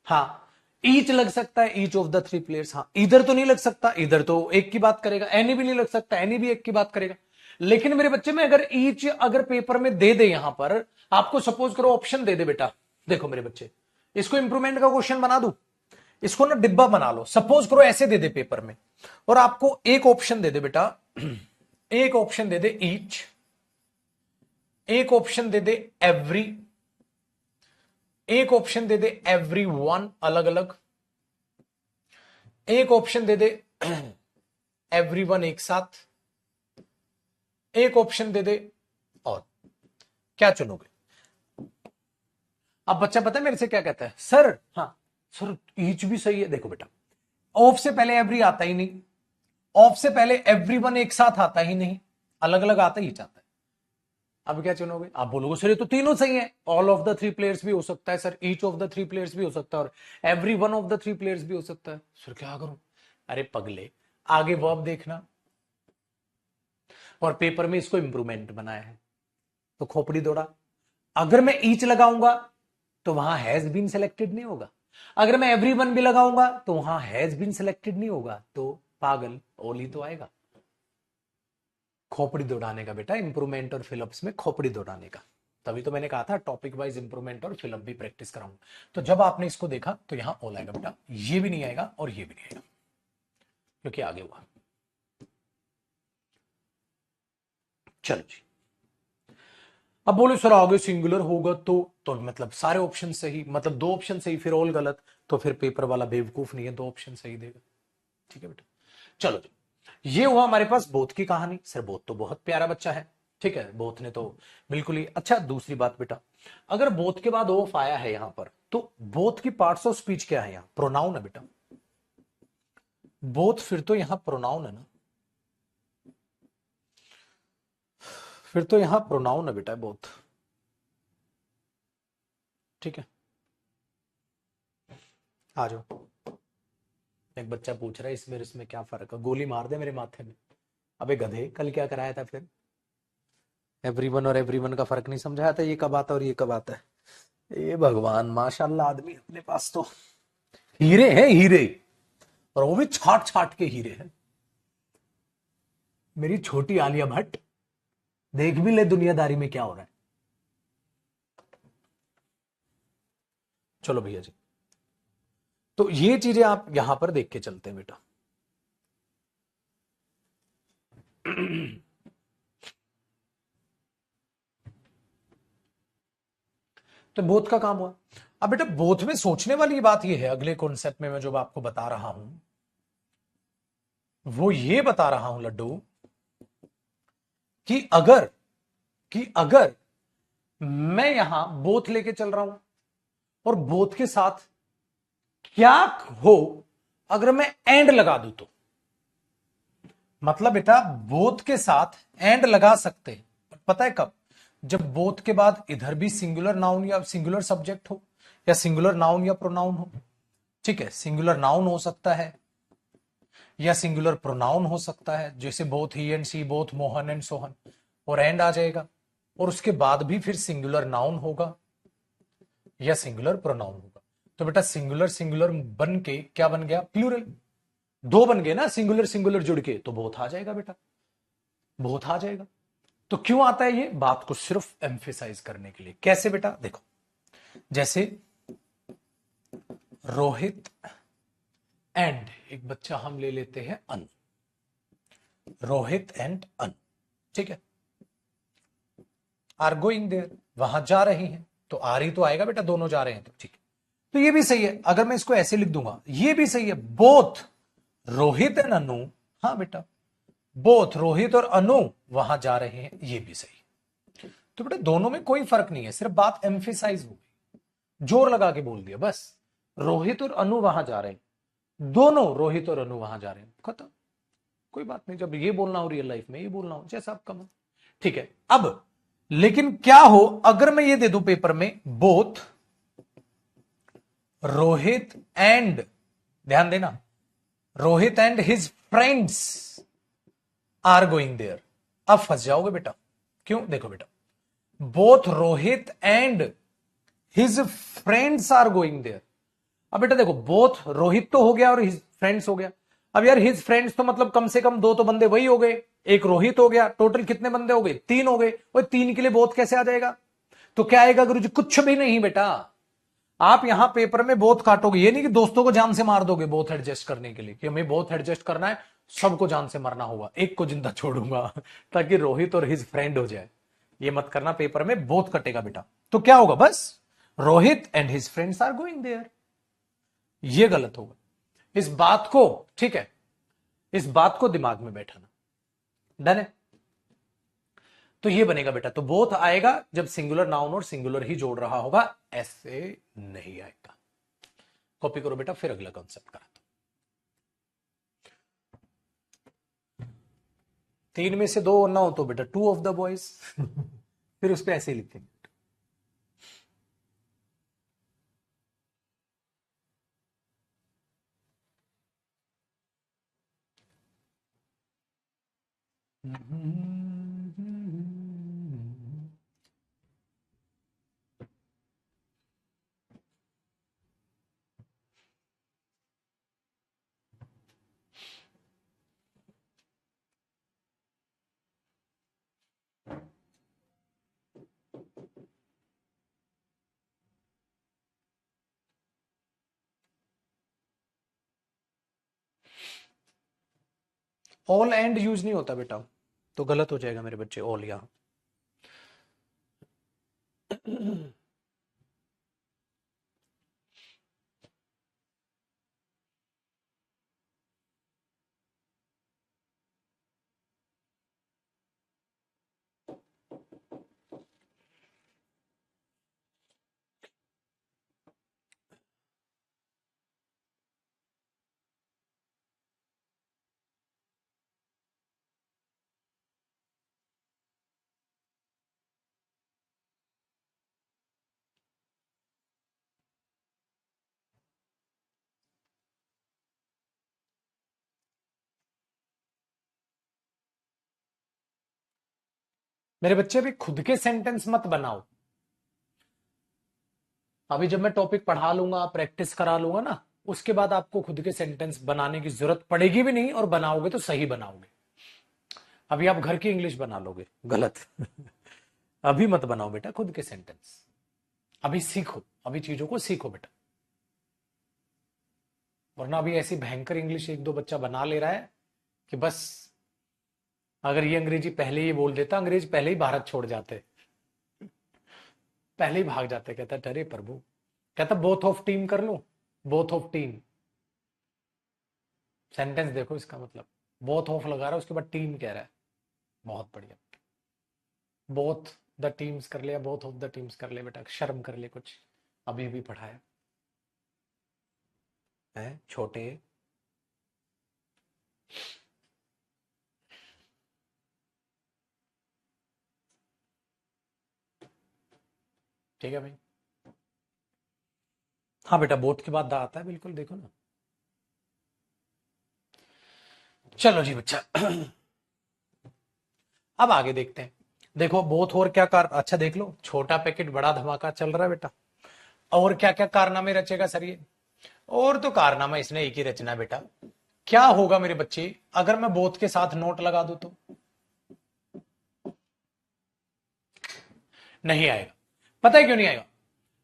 हाँ ईच लग सकता है, each of the three players. हाँ इधर तो नहीं लग सकता, इधर तो एक की बात करेगा। एनी भी नहीं लग सकता, एनी भी एक की बात करेगा। लेकिन मेरे बच्चे में अगर ईच अगर पेपर में दे दे, यहां पर आपको सपोज करो ऑप्शन दे दे बेटा, देखो मेरे बच्चे इसको इंप्रूवमेंट का क्वेश्चन बना दूं, इसको ना डिब्बा बना लो, सपोज करो ऐसे दे दे पेपर में, और आपको एक ऑप्शन दे दे बेटा, एक ऑप्शन दे दे ईच, एक ऑप्शन दे दे एवरी, एक ऑप्शन दे दे एवरी वन अलग अलग, एक ऑप्शन दे दे एवरी वन एक साथ, एक ऑप्शन दे दे और, क्या चुनोगे। अब बच्चा पता है मेरे से क्या कहता है, सर हाँ सर ईच भी सही है। देखो बेटा ऑफ से पहले एवरी आता ही नहीं, ऑफ से पहले एवरी वन एक साथ आता ही नहीं, अलग अलग आता ही चाहता है। अब क्या चुनोगे, आप बोलोगे सर ये तो तीनों सही है, all of the three players भी हो सकता है sir, each of the three players भी हो सकता है, और every one of the three players भी हो सकता है। सर क्या करूं, अरे पगले आगे वर्ब देखना, और पेपर में इसको इंप्रूवमेंट बनाया है तो खोपड़ी दौड़ा। अगर मैं ईच लगाऊंगा तो वहां हैज बीन सिलेक्टेड नहीं होगा, अगर मैं एवरी वन भी लगाऊंगा तो वहां हैज बीन सिलेक्टेड नहीं होगा, तो पागल ओली तो आएगा। खोपड़ी दौड़ाने का बेटा, इंप्रूवमेंट और फिलअप्स में खोपड़ी दौड़ाने का। तभी तो मैंने कहा था टॉपिक वाइज इंप्रूवमेंट और फिलअप भी प्रैक्टिस कराऊंगा। तो जब आपने इसको देखा तो यहां ऑल आएगा बेटा, ये भी नहीं आएगा और ये भी नहीं आएगा, क्योंकि आगे हुआ। चलो जी, अब बोलो सर आगे सिंगुलर होगा तो मतलब सारे ऑप्शन सही, मतलब दो ऑप्शन सही फिर ऑल गलत, तो फिर पेपर वाला बेवकूफ नहीं है, दो ऑप्शन सही देगा। ठीक है बेटा, चलो जी, ये हुआ हमारे पास बोथ की कहानी। सर बोथ तो बहुत प्यारा बच्चा है, ठीक है, बोथ ने तो बिल्कुल ही अच्छा। दूसरी बात बेटा, अगर बोथ के बाद ऑफ आया है यहां पर, तो बोथ की पार्ट्स ऑफ स्पीच क्या है, यहां प्रोनाउन है बेटा, बोथ फिर तो यहां प्रोनाउन है ना, फिर तो यहां प्रोनाउन है बेटा बोथ, ठीक है। आ जाओ, एक बच्चा पूछ रहा है इसमें इसमें क्या फर्क है, गोली मार दे मेरे माथे में। अबे गधे कल क्या कराया था फिर, एवरीवन और एवरीवन का फर्क नहीं समझाया था, ये कब आता और ये कब आता है। ये भगवान माशाल्लाह, आदमी अपने पास तो हीरे हैं हीरे, और वो भी छाट छाट के हीरे हैं। मेरी छोटी आलिया भट्ट देख भी ले दुनियादारी में क्या हो रहा है। चलो भैया जी, तो ये चीजें आप यहां पर देख के चलते हैं बेटा। तो बोथ का काम हुआ। अब बेटा बोथ में सोचने वाली बात यह है, अगले कॉन्सेप्ट में मैं जो आपको बता रहा हूं, वो ये बता रहा हूं लड्डू कि अगर मैं यहां बोथ लेके चल रहा हूं और बोथ के साथ क्या हो अगर मैं एंड लगा दूं तो, मतलब बेटा बोथ के साथ एंड लगा सकते हैं, पता है कब? जब बोथ के बाद इधर भी सिंगुलर नाउन या सिंगुलर सब्जेक्ट हो, या सिंगुलर नाउन या प्रोनाउन हो। ठीक है, सिंगुलर नाउन हो सकता है या सिंगुलर प्रोनाउन हो सकता है, जैसे both he and she, both Mohan and Sohan, और एंड आ जाएगा। और उसके बाद भी फिर सिंगुलर नाउन होगा या सिंगुलर प्रोनाउन होगा। तो बेटा सिंगुलर सिंगुलर बन के क्या बन गया? प्लूरल। दो बन गए ना, सिंगुलर सिंगुलर जुड़ के, तो बोथ आ जाएगा बेटा, बोथ आ जाएगा। तो क्यों आता है? ये बात को सिर्फ एम्फेसाइज करने के लिए। कैसे बेटा? देखो, जैसे रोहित एंड एक बच्चा हम ले लेते हैं अनु, रोहित एंड अनु, ठीक है, आर गोइंग देयर, वहां जा रहे हैं, तो आर ही तो आएगा बेटा, दोनों जा रहे हैं तो, ठीक है। तो ये भी सही है, अगर मैं इसको ऐसे लिख दूंगा, ये भी सही है, बोथ रोहित एंड अनु, हाँ बेटा, बोथ रोहित और अनु वहां जा रहे हैं, ये भी सही है। तो बेटा दोनों में कोई फर्क नहीं है, सिर्फ बात एम्फेसाइज हो गई, जोर लगा के बोल दिया बस। रोहित और अनु वहां जा रहे हैं, दोनों रोहित और अनु वहां जा रहे हैं, खत्म, कोई बात नहीं। जब ये बोलना हो रियल लाइफ में, ये बोलना हो, जैसा आपका मन, ठीक है। अब लेकिन क्या हो अगर मैं ये दे दूं पेपर में, बोथ रोहित एंड, ध्यान देना, Rohit and his friends are going there, अब फंस जाओगे बेटा। क्यों? देखो बेटा, both Rohit and his friends are going there. अब बेटा देखो, बोथ रोहित तो हो गया और हिज फ्रेंड्स हो गया। अब यार हिज फ्रेंड्स तो मतलब कम से कम दो तो बंदे वही हो गए, एक रोहित हो गया, टोटल कितने बंदे हो गए? तीन हो गए। वो तीन के लिए बोथ कैसे आ जाएगा? तो क्या आएगा गुरुजी? कुछ भी नहीं बेटा, आप यहां पेपर में बोथ काटोगे, ये नहीं कि दोस्तों को जान से मार दोगे बोथ एडजस्ट करने के लिए, कि हमें बोथ एडजस्ट करना है, सबको जान से मरना होगा, एक को जिंदा छोड़ूंगा ताकि रोहित और हिज फ्रेंड हो जाए। ये मत करना, पेपर में बोथ कटेगा बेटा। तो क्या होगा? बस Rohit and his friends are going there, ये गलत होगा। इस बात को, ठीक है, इस बात को दिमाग में बैठाना, डन है? तो ये बनेगा बेटा, तो बोथ आएगा जब सिंगुलर नाउन और सिंगुलर ही जोड़ रहा होगा, ऐसे नहीं आएगा। कॉपी करो बेटा, फिर अगला कॉन्सेप्ट कराता हूं। तीन में से दो ना हो तो बेटा टू ऑफ द बॉयज फिर उस पर ऐसे ही लिखेंगे। ऑल एंड यूज नहीं होता बेटा, तो गलत हो जाएगा मेरे बच्चे, ऑल यहां। मेरे बच्चे भी खुद के सेंटेंस मत बनाओ, अभी जब मैं टॉपिक पढ़ा लूंगा, प्रैक्टिस करा लूंगा ना, उसके बाद आपको खुद के सेंटेंस बनाने की जरूरत पड़ेगी भी नहीं, और बनाओगे तो सही बनाओगे। अभी आप घर की इंग्लिश बना लोगे गलत अभी मत बनाओ बेटा खुद के सेंटेंस, अभी सीखो, अभी चीजों को सीखो बेटा। वरना अभी ऐसी भयंकर इंग्लिश एक दो बच्चा बना ले रहा है कि बस, अगर ये अंग्रेजी पहले ही बोल देता, अंग्रेज पहले ही भारत छोड़ जाते, पहले ही भाग जाते। कहता अरे प्रभु, कहता बोथ ऑफ टीम कर लूं, बोथ ऑफ टीम, सेंटेंस देखो इसका मतलब। बोथ ऑफ लगा रहा है, उसके बाद टीम कह रहा है। बहुत बढ़िया। बोथ द टीम्स कर लिया, बोथ ऑफ द टीम्स कर लिया बेटा, शर्म कर ले कुछ, अभी भी पढ़ाया है छोटे। ठीक है भाई। हाँ बेटा, बोथ के बाद दा आता है, बिल्कुल देखो ना। चलो जी बच्चा, अब आगे देखते हैं। देखो बोथ और क्या कार, अच्छा देख लो, छोटा पैकेट बड़ा धमाका चल रहा है बेटा। और क्या क्या कारनामे रचेगा सर ये? और तो कारनामा इसने एक ही रचना है बेटा। क्या होगा मेरे बच्चे अगर मैं बोथ के साथ नोट लगा दूं तो? नहीं आएगा। पता है क्यों नहीं आएगा?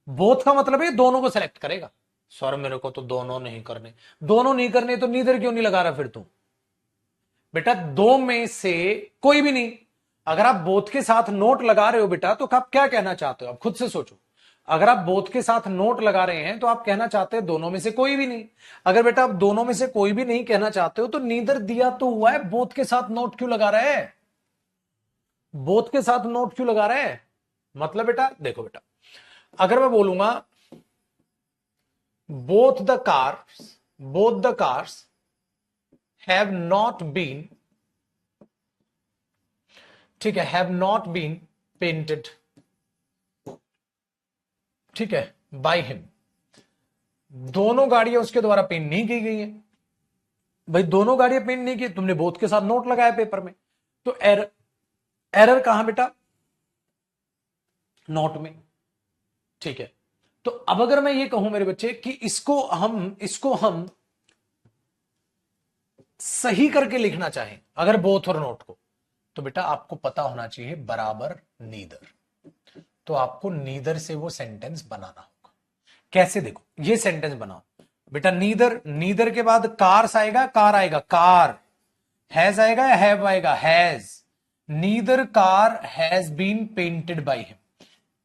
बोथ का मतलब है दोनों को सेलेक्ट करेगा। सर मेरे को तो दोनों नहीं करने। दोनों नहीं करने तो नीदर क्यों नहीं लगा रहा फिर तू? बेटा दो में से कोई भी नहीं। अगर आप बोथ के साथ नोट लगा रहे हो बेटा तो आप क्या कहना चाहते हो? आप खुद से सोचो। अगर आप बोथ के साथ नोट लगा रहे हैं तो आप कहना चाहते हैं दोनों में से कोई भी नहीं। अगर बेटा आप दोनों में से कोई भी नहीं कहना चाहते हो तो नीदर दिया तो हुआ है, बोथ के साथ नोट क्यों लगा रहा है? बोथ के साथ नोट क्यों लगा रहा है? मतलब बेटा देखो बेटा, अगर मैं बोलूंगा both the cars, both the cars have not been, ठीक है, हैव नॉट बीन पेंटेड, ठीक है, बाय हिम। दोनों गाड़ियां उसके द्वारा पेंट नहीं की गई हैं। भाई दोनों गाड़ियां पेंट नहीं की, तुमने बोथ के साथ नोट लगाया पेपर में, तो एरर, एरर कहां बेटा? नोट में। ठीक है, तो अब अगर मैं ये कहूं मेरे बच्चे कि इसको हम सही करके लिखना चाहें अगर बोथ और नोट को, तो बेटा आपको पता होना चाहिए बराबर नीदर। तो आपको नीदर से वो सेंटेंस बनाना होगा। कैसे? देखो ये सेंटेंस बनाओ बेटा, नीदर, नीदर के बाद कार्स आएगा, कार आएगा, कार, हैज आएगा या हैव आएगा, has. Neither car has been painted by him.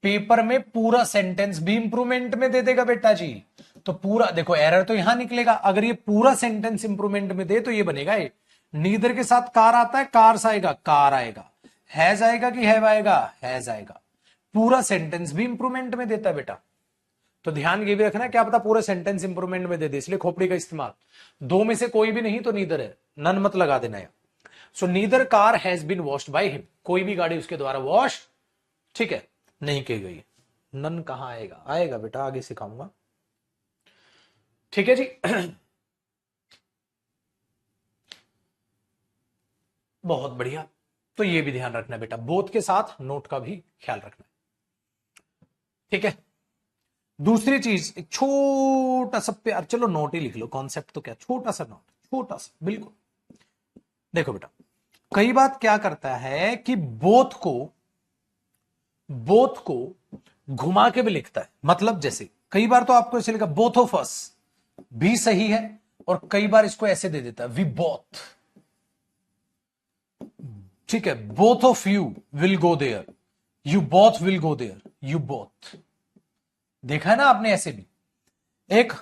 Paper में पूरा सेंटेंस भी इंप्रूवमेंट में दे देगा बेटा जी। तो पूरा देखो, एरर तो यहां निकलेगा। अगर ये पूरा सेंटेंस इंप्रूवमेंट में दे तो ये बनेगा, ये नीदर के साथ कार आता है, कार्स आएगा, कार आएगा, हैज आएगा कि हैव आएगा, हैज आएगा। पूरा सेंटेंस भी इंप्रूवमेंट में देता है बेटा। तो ध्यान ये भी रखना, क्या पता पूरा सेंटेंस इंप्रूवमेंट में दे दे, इसलिए खोपड़ी का इस्तेमाल। दो में से कोई भी नहीं तो नीदर है, नन मत लगा देना है। So neither car has been washed by him, कोई भी गाड़ी उसके द्वारा वॉश, ठीक है, नहीं की गई। नन कहां आएगा? आएगा बेटा, आगे सिखाऊंगा। ठीक है जी। बहुत बढ़िया। तो ये भी ध्यान रखना बेटा, बोथ के साथ नोट का भी ख्याल रखना। ठीक है, दूसरी चीज, एक छोटा सा प्यार, चलो नोट ही लिख लो, कॉन्सेप्ट तो क्या, छोटा सा नोट, छोटा सा बिल्कुल। देखो बेटा, कई बात क्या करता है कि बोथ को घुमा के भी लिखता है। मतलब जैसे कई बार तो आपको ऐसे लिखा बोथ ऑफ अस भी सही है, और कई बार इसको ऐसे दे देता है वी बोथ, ठीक है, both of you will go there, you both will go there, you both. देखा है ना आपने ऐसे भी। एक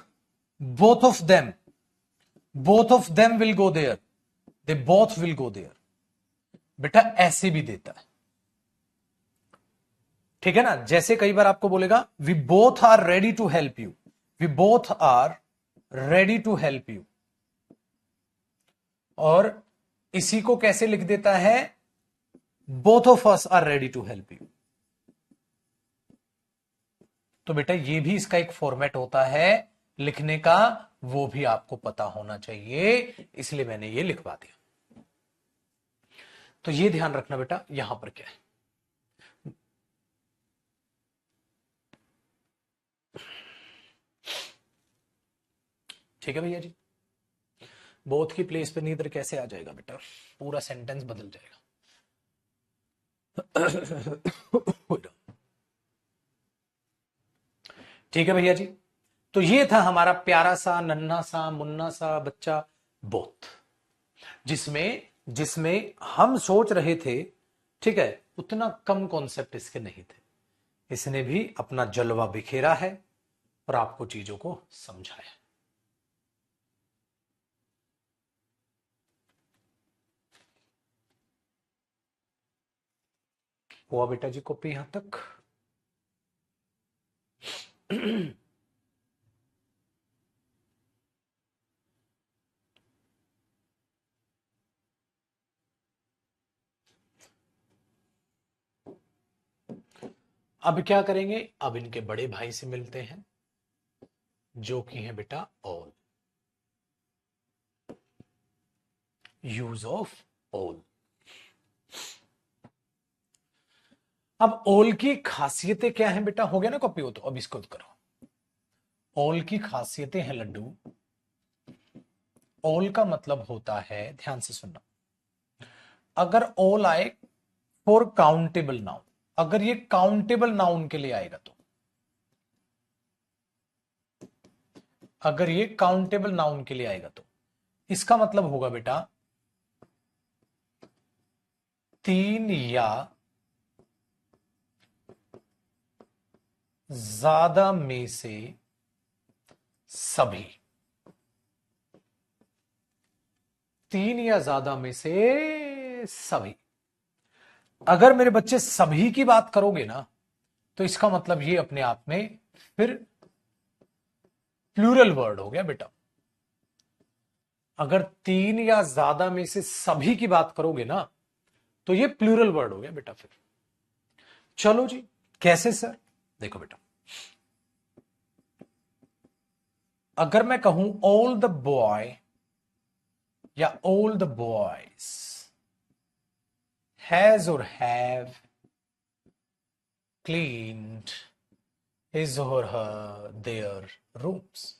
both of them, both of them will go there, they both will go there, बेटा ऐसे भी देता है। ठीक है ना, जैसे कई बार आपको बोलेगा we both are ready to help you, we both are ready to help you, और इसी को कैसे लिख देता है? Both of us are ready to help you. तो बेटा ये भी इसका एक फॉर्मेट होता है लिखने का, वो भी आपको पता होना चाहिए, इसलिए मैंने ये लिखवा दिया। तो ये ध्यान रखना बेटा, यहां पर क्या है। ठीक है भैया जी, बोथ की प्लेस पे नीदर कैसे आ जाएगा बेटा? पूरा सेंटेंस बदल जाएगा। ठीक है भैया जी, तो ये था हमारा प्यारा सा नन्हा सा मुन्ना सा बच्चा बोथ, जिसमें जिसमें हम सोच रहे थे, ठीक है, उतना कम कॉन्सेप्ट इसके नहीं थे। इसने भी अपना जलवा बिखेरा है और आपको चीजों को समझाया। हुआ बेटा जी कॉपी यहां तक? अब क्या करेंगे? अब इनके बड़े भाई से मिलते हैं जो कि है बेटा ऑल। Use of all. अब ऑल की खासियतें क्या हैं बेटा? हो गया ना कॉपी? हो तो अब इसको करो। ऑल की खासियतें हैं लड्डू। ऑल का मतलब होता है, ध्यान से सुनना, अगर ऑल आए फॉर काउंटेबल नाउन, अगर ये काउंटेबल नाउन के लिए आएगा तो, अगर ये काउंटेबल नाउन के लिए आएगा तो इसका मतलब होगा बेटा 3 या ज्यादा में से सभी। 3 या ज्यादा में से सभी। अगर मेरे बच्चे सभी की बात करोगे ना तो इसका मतलब ये अपने आप में फिर प्लूरल वर्ड हो गया बेटा। अगर 3 या ज्यादा में से सभी की बात करोगे ना तो ये प्लूरल वर्ड हो गया बेटा फिर। चलो जी, कैसे सर? देखो बेटा, अगर मैं कहूं ऑल द बॉय या ऑल द बॉयज हैज और हैव क्लीन्ड हिज और हर देयर रूम्स,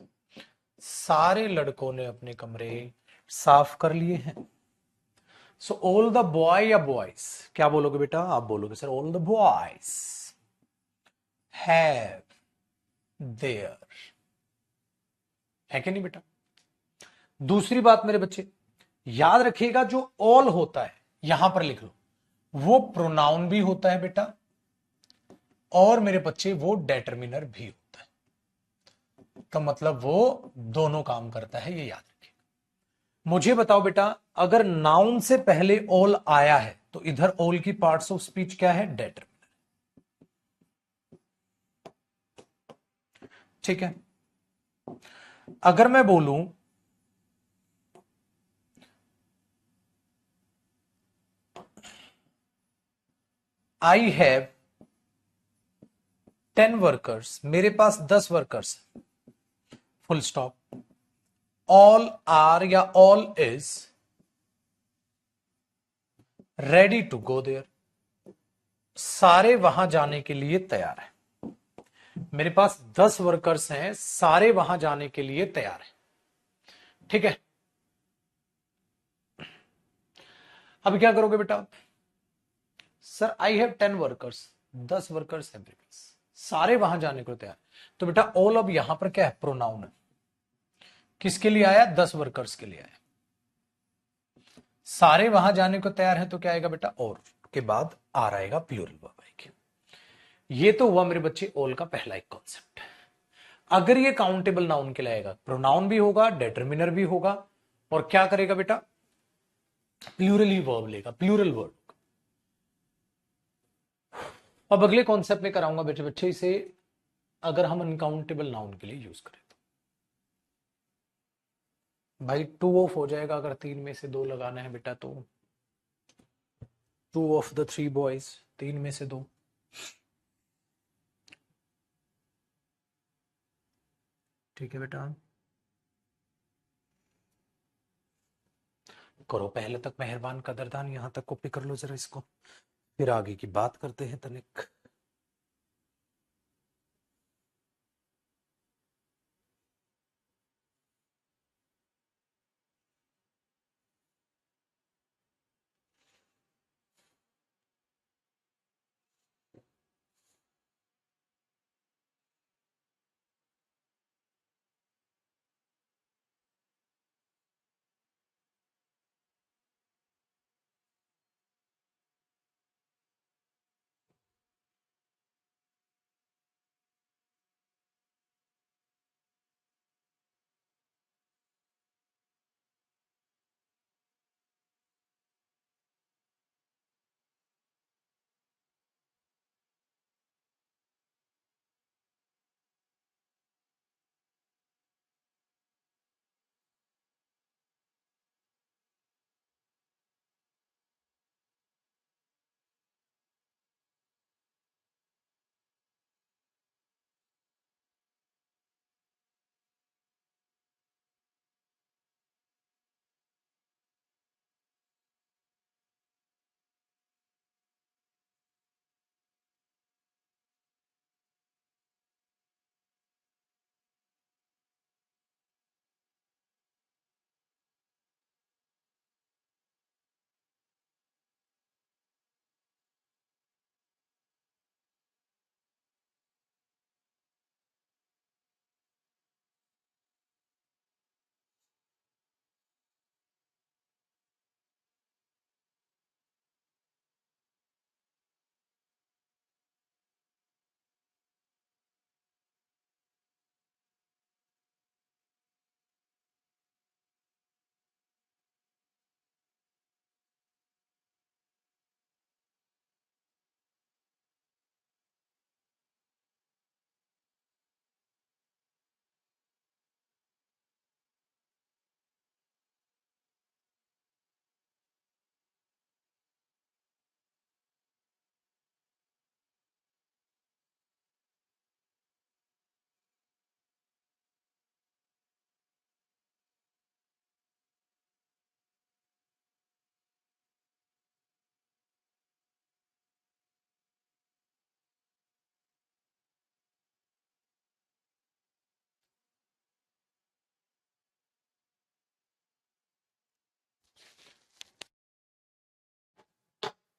सारे लड़कों ने अपने कमरे साफ कर लिए हैं। सो ऑल द बॉय या बॉयज, क्या बोलोगे बेटा? आप बोलोगे sir all the boys have their, है कि नहीं बेटा? दूसरी बात मेरे बच्चे, याद रखिएगा जो ऑल होता है यहां पर लिख लो, वो प्रोनाउन भी होता है बेटा, और मेरे बच्चे वो डेटर्मिनर भी होता है। का मतलब वो दोनों काम करता है, ये याद रखिए। मुझे बताओ बेटा, अगर नाउन से पहले ऑल आया है तो इधर ऑल की पार्ट्स ऑफ स्पीच क्या है? डेटर्मिनर। ठीक है। अगर मैं बोलूं आई हैव 10 वर्कर्स, मेरे पास 10 workers, full stop. All are या all is ready to go there, सारे वहां जाने के लिए तैयार है। मेरे पास 10 वर्कर्स हैं, सारे वहां जाने के लिए तैयार हैं। ठीक है। अब क्या करोगे बेटा? Sir I have 10 workers, 10 workers है मेरे पास, सारे वहां जाने को तैयार। तो बेटा ऑल अब यहां पर क्या है? प्रोनाउन है। किसके लिए आया? 10 वर्कर्स के लिए आया। सारे वहां जाने को तैयार है तो क्या आएगा बेटा? और के बाद आर आएगा, प्लूरल वर्ब आएगी। ये तो हुआ मेरे बच्चे ऑल का पहला एक कॉन्सेप्ट। अगर ये काउंटेबल नाउन के लिए आएगा, प्रोनाउन भी होगा, डिटरमिनर भी होगा, और क्या करेगा बेटा? प्लूरल ही वर्ब लेगा, प्लूरल वर्ब। अब अगले कॉन्सेप्ट में कराऊंगा बेटे बच्चे इसे, अगर हम अनकाउंटेबल नाउन के लिए यूज करें तो भाई 2 ऑफ हो जाएगा। अगर 3 में से 2 लगाना है बेटा तो 2 ऑफ द 3 बॉयज, 3 में से 2। ठीक है बेटा, करो पहले तक मेहरबान कदरदान, यहां तक कॉपी कर लो जरा इसको, फिर आगे की बात करते हैं तनिक।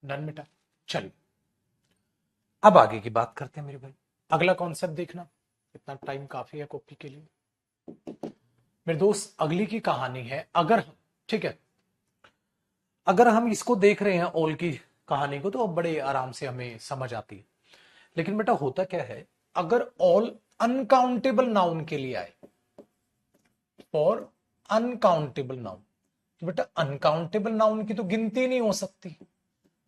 डन बेटा। चलिए अब आगे की बात करते हैं मेरे भाई। अगला कॉन्सेप्ट देखना, इतना टाइम काफी है कॉपी के लिए। मेरे दोस्त अगली की कहानी है, अगर ठीक है, अगर हम इसको देख रहे हैं ऑल की कहानी को तो अब बड़े आराम से हमें समझ आती है। लेकिन बेटा होता क्या है, अगर ऑल अनकाउंटेबल नाउन के लिए आए, फॉर अनकाउंटेबल नाउन, तो बेटा अनकाउंटेबल नाउन की तो गिनती नहीं हो सकती,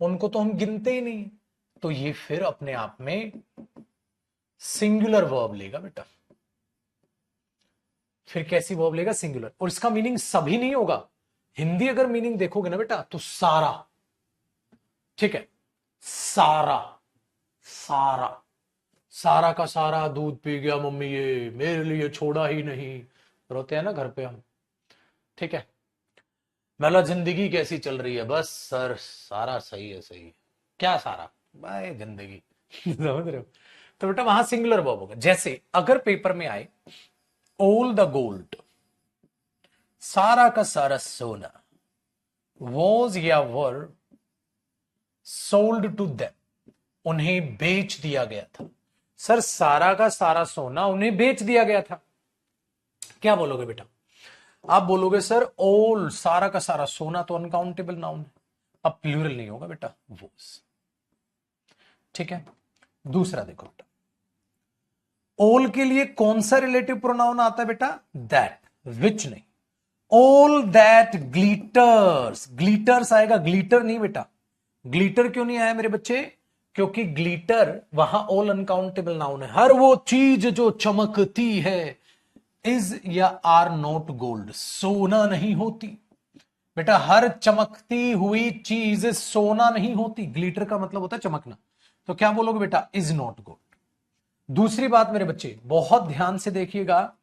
उनको तो हम गिनते ही नहीं, तो ये फिर अपने आप में सिंगुलर वर्ब लेगा बेटा। फिर कैसी वर्ब लेगा? सिंगुलर। और इसका मीनिंग सभी नहीं होगा। हिंदी अगर मीनिंग देखोगे ना बेटा तो सारा, ठीक है, सारा, सारा, सारा का सारा दूध पी गया मम्मी, ये मेरे लिए छोड़ा ही नहीं, रोते हैं ना घर पे हम, ठीक है। मतलब जिंदगी कैसी चल रही है? बस सर सारा सही है, सही है। क्या सारा? भाई जिंदगी। समझ रहे हो? तो बेटा वहां सिंगुलर वर्ब होगा। जैसे अगर पेपर में आए ऑल द गोल्ड, सारा का सारा सोना, वॉज या वर सोल्ड टू देम, उन्हें बेच दिया गया था। सर सारा का सारा सोना उन्हें बेच दिया गया था, क्या बोलोगे बेटा? आप बोलोगे सर ऑल, सारा का सारा सोना तो अनकाउंटेबल नाउन है, अब प्लूरल नहीं होगा बेटा, वॉज। ठीक है। दूसरा देखो बेटा, ऑल के लिए कौन सा रिलेटिव प्रोनाउन आता है बेटा? दैट, विच नहीं। ऑल दैट ग्लिटर्स, ग्लिटर्स आएगा, ग्लिटर नहीं बेटा। ग्लिटर क्यों नहीं आया मेरे बच्चे? क्योंकि ग्लिटर वहां ऑल अनकाउंटेबल नाउन है। हर वो चीज जो चमकती है, इज या आर नॉट गोल्ड, सोना नहीं होती बेटा। हर चमकती हुई चीज सोना नहीं होती। ग्लिटर का मतलब होता है चमकना, तो क्या बोलोगे बेटा? Is not gold. दूसरी बात मेरे बच्चे, बहुत ध्यान से देखिएगा,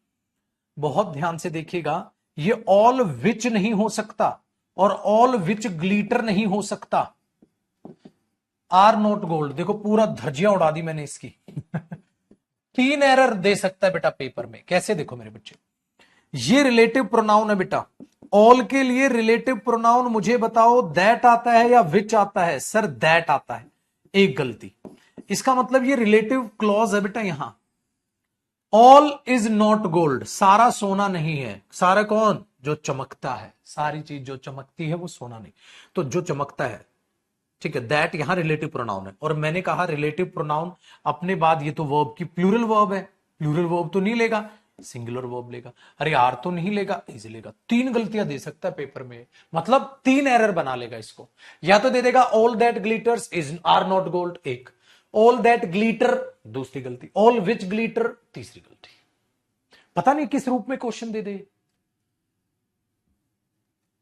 बहुत ध्यान से देखिएगा, ये ऑल विच नहीं हो सकता और ऑल विच ग्लिटर नहीं हो सकता। आर नॉट गोल्ड, देखो पूरा धज्जियां उड़ा दी मैंने इसकी। तीन एरर दे सकता है बेटा पेपर में। कैसे? देखो मेरे बच्चे, ये रिलेटिव प्रोनाउन है बेटा। ऑल के लिए रिलेटिव प्रोनाउन मुझे बताओ, दैट आता है या विच आता है? सर दैट आता है, एक गलती। इसका मतलब ये रिलेटिव क्लॉज है बेटा। यहां ऑल इज नॉट गोल्ड, सारा सोना नहीं है। सारा कौन? जो चमकता है। सारी चीज जो चमकती है वो सोना नहीं, तो जो चमकता है, ठीक है। दैट यहां रिलेटिव प्रोनाउन है। और मैंने कहा रिलेटिव प्रोनाउन अपने बाद ये तो वर्ब की प्लूरल वर्ब है, प्लूरल वर्ब तो नहीं लेगा, सिंगुलर वर्ब लेगा। अरे आर तो नहीं लेगा, इज लेगा। तीन गलतियां दे सकता है पेपर में, मतलब तीन एरर बना लेगा इसको। या तो दे देगा all that glitters is are not gold, एक। ऑल दैट ग्लिटर, दूसरी गलती। ऑल विच ग्लिटर, तीसरी गलती। पता नहीं किस रूप में क्वेश्चन दे दे,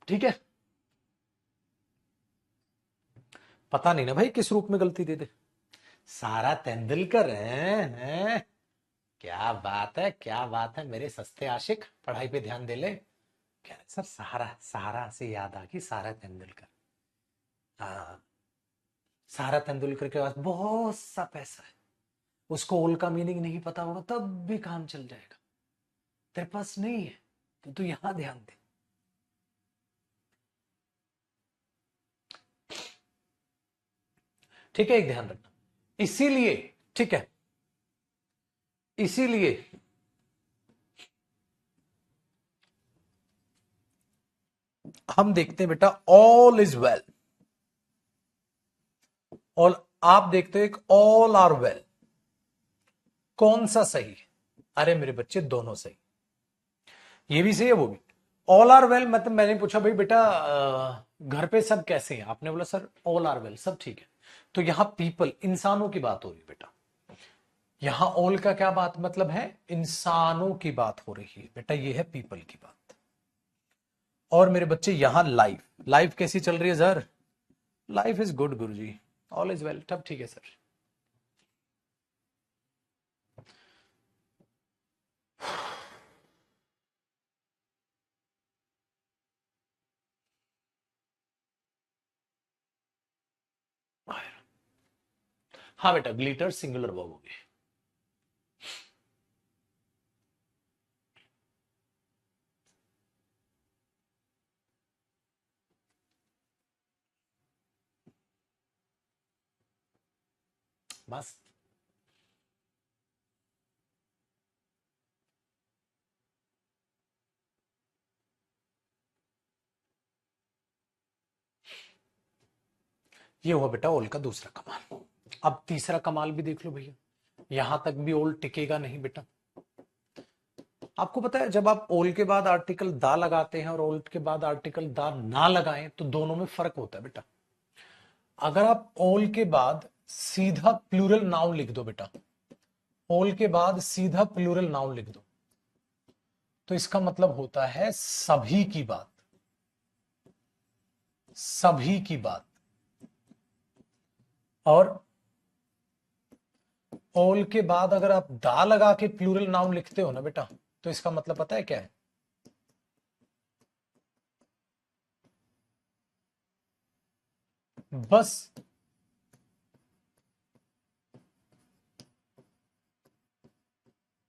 ठीक है। पता नहीं ना भाई किस रूप में गलती दे दे। सारा तेंदुलकर है? क्या बात है, क्या बात है मेरे सस्ते आशिक, पढ़ाई पे ध्यान दे ले। कह रहे सर सहारा, सहारा से याद आ गई, सारा तेंदुलकर। हाँ, सारा तेंदुलकर के पास बहुत सा पैसा है, उसको ओल का मीनिंग नहीं पता होगा तब भी काम चल जाएगा। तेरे पास नहीं है तो तू यहां ध्यान दे। ठीक है, एक ध्यान रखना। इसीलिए, ठीक है, इसीलिए हम देखते हैं बेटा ऑल इज वेल, और आप देखते हो एक ऑल आर वेल, कौन सा सही है? अरे मेरे बच्चे दोनों सही, ये भी सही है वो भी। ऑल आर वेल मतलब मैंने पूछा भाई बेटा घर पे सब कैसे हैं? आपने बोला सर ऑल आर वेल, सब ठीक है। तो यहां पीपल, इंसानों की बात हो रही है बेटा। यहां ऑल का क्या बात मतलब है? इंसानों की बात हो रही है बेटा, ये है पीपल की बात। और मेरे बच्चे यहां लाइफ, लाइफ कैसी चल रही है sir? Life is good Guruji, all is well, तब ठीक है सर। हाँ बेटा, ग्लिटर सिंगुलर वर्ब हो गए। बस। ये हुआ बेटा ओल का दूसरा कमाल। अब तीसरा कमाल भी देख लो भैया, यहां तक भी ओल टिकेगा नहीं बेटा। आपको पता है जब आप ओल के बाद आर्टिकल दा लगाते हैं और ओल के बाद आर्टिकल दा ना लगाएं तो दोनों में फर्क होता है बेटा। अगर आप ओल के बाद सीधा प्लूरल नाउन लिख दो बेटा, ओल के बाद सीधा प्लूरल नाउन लिख दो, तो इसका मतलब होता है सभी की बात, सभी की बात। और ओल के बाद अगर आप दा लगा के प्लूरल नाउन लिखते हो ना बेटा, तो इसका मतलब पता है क्या है? बस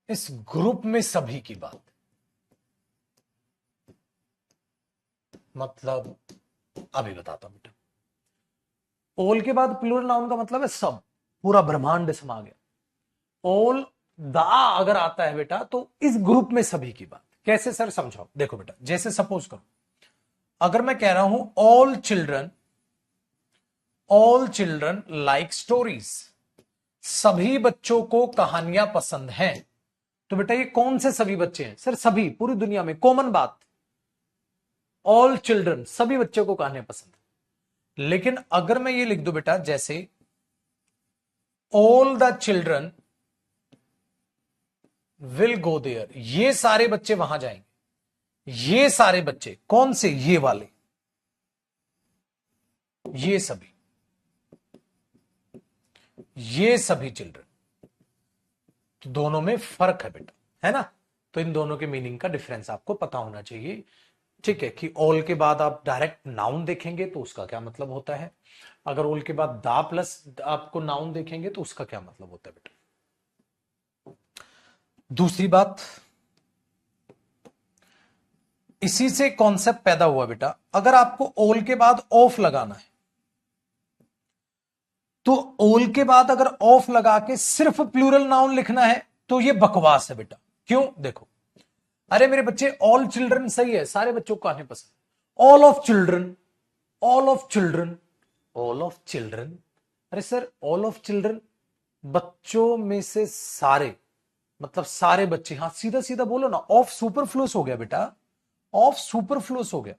इस ग्रुप में सभी की बात। मतलब अभी बताता हूं बेटा, ओल के बाद प्लूरल नाउन का मतलब है सब, पूरा ब्रह्मांड समा गया। ओल दा अगर आता है बेटा तो इस ग्रुप में सभी की बात। कैसे सर समझाओ? देखो बेटा, जैसे सपोज करो अगर मैं कह रहा हूं ऑल चिल्ड्रन लाइक स्टोरीज, सभी बच्चों को कहानियां पसंद हैं, तो बेटा ये कौन से सभी बच्चे हैं? सर सभी, पूरी दुनिया में कॉमन बात, ऑल चिल्ड्रन, सभी बच्चों को कहानियां पसंद है। लेकिन अगर मैं ये लिख दूं बेटा जैसे all the children will go there, ये सारे बच्चे वहां जाएंगे, ये सारे बच्चे कौन से? ये वाले, ये सभी, ये सभी चिल्ड्रन। तो दोनों में फर्क है बेटा, है ना? तो इन दोनों के मीनिंग का डिफरेंस आपको पता होना चाहिए। ठीक है कि ऑल के बाद आप डायरेक्ट नाउन देखेंगे तो उसका क्या मतलब होता है, अगर ऑल के बाद दा प्लस आपको नाउन देखेंगे तो उसका क्या मतलब होता है बेटा। दूसरी बात, इसी से कॉन्सेप्ट पैदा हुआ बेटा, अगर आपको ऑल के बाद ऑफ लगाना है तो ऑल के बाद अगर ऑफ लगा के सिर्फ प्लूरल नाउन लिखना है तो ये बकवास है बेटा। क्यों? देखो, अरे मेरे बच्चे ऑल चिल्ड्रन सही है, सारे बच्चों को कहानी पसंद, all of children, all of children, all of children, अरे सर ऑल ऑफ चिल्ड्रन बच्चों में से सारे, मतलब सारे बच्चे। हाँ सीधा सीधा बोलो ना, ऑफ सुपरफ्लूस हो गया बेटा, ऑफ सुपरफ्लूस हो गया,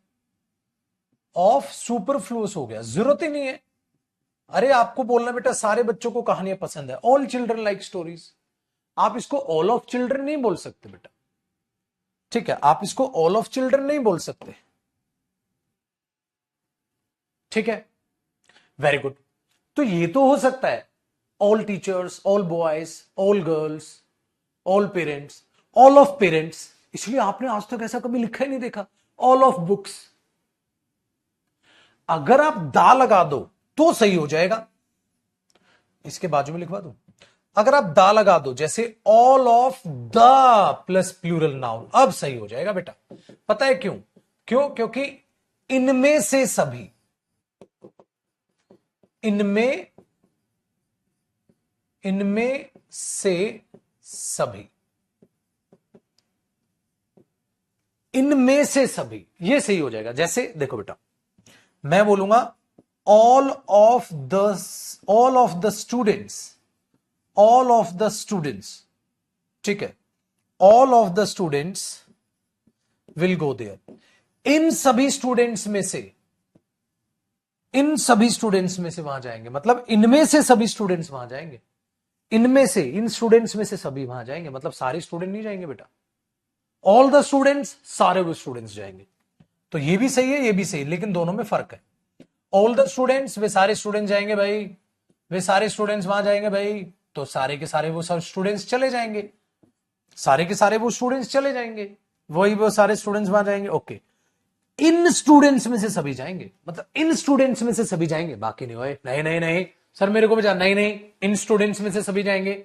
ऑफ सुपरफ्लूस हो गया, जरूरत ही नहीं है। अरे आपको बोलना बेटा सारे बच्चों को कहानियां पसंद है, ऑल चिल्ड्रन लाइक स्टोरीज। आप इसको ऑल ऑफ चिल्ड्रन नहीं बोल सकते बेटा, ठीक है? आप इसको ऑल ऑफ चिल्ड्रन नहीं बोल सकते, ठीक है? Very good. तो ये तो हो सकता है all teachers, all boys, all girls, all parents, all of parents, इसलिए आपने आज तक ऐसा कभी लिखा ही नहीं देखा, ऑल ऑफ बुक्स। अगर आप दा लगा दो तो सही हो जाएगा, इसके बाजू में लिखवा दो, अगर आप दा लगा दो जैसे all of the plus plural noun, अब सही हो जाएगा बेटा। पता है क्यों? क्योंकि इनमें से सभी, इनमें से सभी, इनमें से सभी, ये सही हो जाएगा। जैसे देखो बेटा, मैं बोलूंगा all of the students, all of the students, ठीक है, all of the students will go there, इन सभी स्टूडेंट्स में से, इन सभी स्टूडेंट्स में से वहां जाएंगे, मतलब इनमें से सभी स्टूडेंट्स वहां जाएंगे, इनमें से, इन स्टूडेंट्स में से सभी वहां जाएंगे, मतलब सारे स्टूडेंट नहीं जाएंगे बेटा, ऑल द स्टूडेंट्स, सारे वो स्टूडेंट्स जाएंगे। तो ये भी सही है, ये भी सही, लेकिन दोनों में फर्क है। ऑल द स्टूडेंट्स, वे सारे स्टूडेंट्स जाएंगे भाई, वे सारे स्टूडेंट्स वहां जाएंगे भाई, तो सारे के सारे वो सब स्टूडेंट्स चले जाएंगे, सारे के सारे वो स्टूडेंट्स चले जाएंगे, वही वो सारे स्टूडेंट्स वहां जाएंगे। ओके, इन स्टूडेंट्स में से सभी जाएंगे, मतलब इन स्टूडेंट्स में से सभी जाएंगे, बाकी नहीं होए, नहीं नहीं नहीं सर मेरे को भी नहीं नहीं, इन स्टूडेंट्स में से सभी जाएंगे,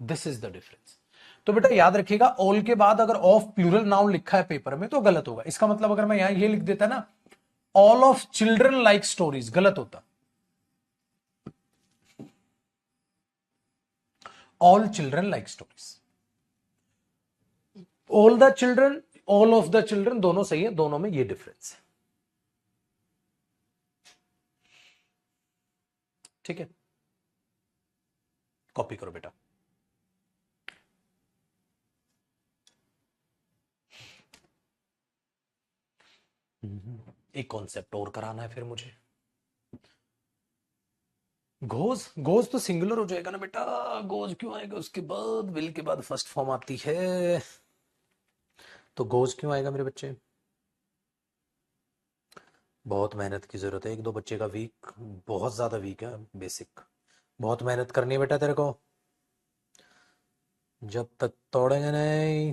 दिस इज द डिफरेंस। तो बेटा याद रखिएगा, ऑल के बाद अगर ऑफ प्लूरल नाउन लिखा है पेपर में तो गलत होगा। इसका मतलब अगर मैं यहां ये लिख देता ना, all of children like stories, गलत होता। All children like stories. All the children, all of the children, दोनों सही है, दोनों में ये डिफरेंस है। ठीक है, कॉपी करो बेटा। एक कॉन्सेप्ट और कराना है फिर मुझे। गोज, गोज तो सिंगुलर हो जाएगा ना बेटा, गोज क्यों आएगा उसके बाद, विल के बाद फर्स्ट फॉर्म आती है, तो गोज क्यों आएगा मेरे बच्चे। बहुत मेहनत की जरूरत है, एक दो बच्चे का वीक, बहुत ज्यादा वीक है बेसिक, बहुत मेहनत करनी है बेटा तेरे को, जब तक तोड़ेंगे नहीं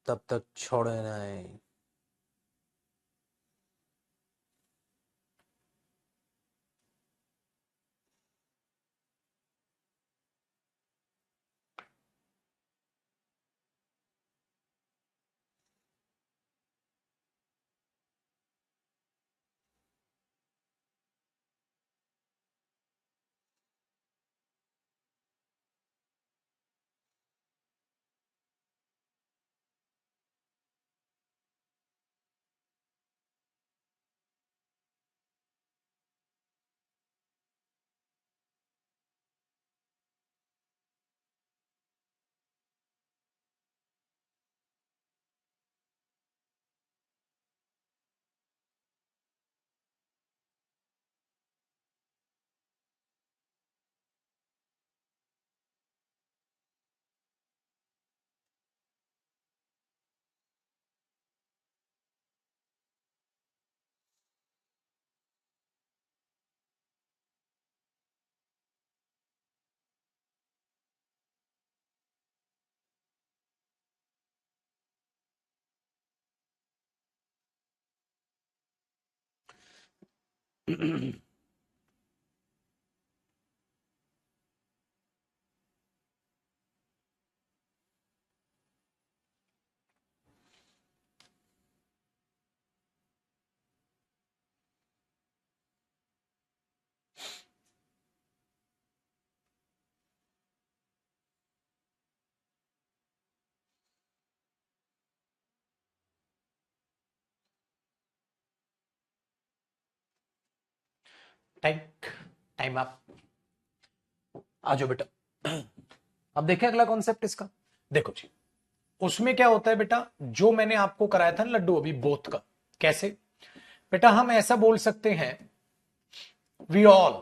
तब तक छोड़ेंगे नहीं। टाइम, टाइम अप, आ जाओ बेटा। अब देखें अगला कॉन्सेप्ट इसका, देखो जी, उसमें क्या होता है बेटा, जो मैंने आपको कराया था ना लड्डू अभी बोथ का, कैसे बेटा, हम ऐसा बोल सकते हैं, we all,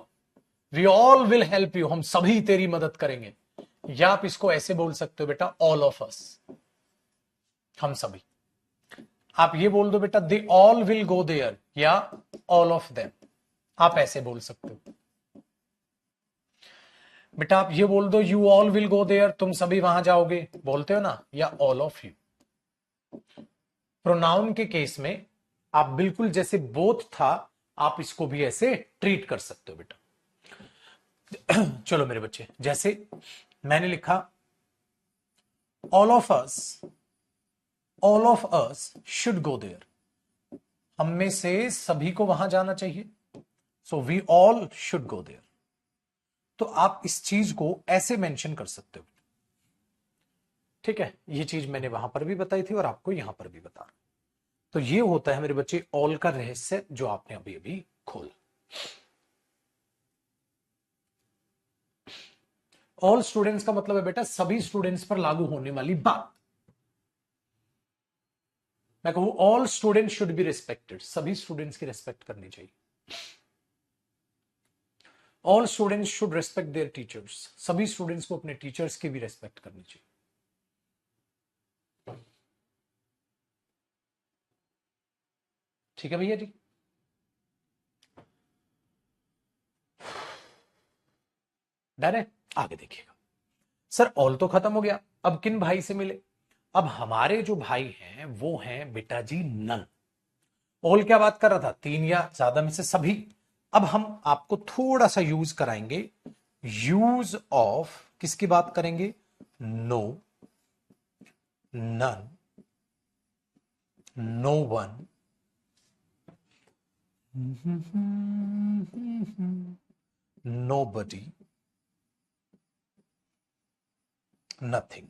we all will help you, हम सभी तेरी मदद करेंगे, या आप इसको ऐसे बोल सकते हो बेटा, ऑल ऑफ अस, हम सभी। आप ये बोल दो बेटा, they all will go there, या ऑल ऑफ देम, आप ऐसे बोल सकते हो बेटा। आप ये बोल दो, you all will go there, तुम सभी वहां जाओगे, बोलते हो ना, या ऑल ऑफ यू। प्रोनाउन के केस में आप बिल्कुल जैसे बोथ था, आप इसको भी ऐसे ट्रीट कर सकते हो बेटा। चलो मेरे बच्चे, जैसे मैंने लिखा, all of us, all of us should go there, हम में से सभी को वहां जाना चाहिए, so we all should go there. तो आप इस चीज को ऐसे मेंशन कर सकते हो, ठीक है, ये चीज मैंने वहां पर भी बताई थी और आपको यहां पर भी बता रहा हूं। तो ये होता है मेरे बच्चे ऑल का रहस्य, जो आपने अभी अभी खोला। ऑल स्टूडेंट्स का मतलब है बेटा सभी स्टूडेंट्स पर लागू होने वाली बात। मैं कहूं all students should be respected, सभी स्टूडेंट्स की रिस्पेक्ट करनी चाहिए। All students should respect there teachers, सभी स्टूडेंट्स को अपने टीचर्स की भी रिस्पेक्ट करनी चाहिए। ठीक है भैया जी, डन है। आगे देखिएगा, सर ऑल तो खत्म हो गया, अब किन भाई से मिले। अब हमारे जो भाई हैं वो हैं बेटा जी नन। ऑल क्या बात कर रहा था, तीन या ज्यादा में से सभी। अब हम आपको थोड़ा सा यूज कराएंगे, यूज ऑफ किसकी बात करेंगे, no, none, no one, nobody, nothing.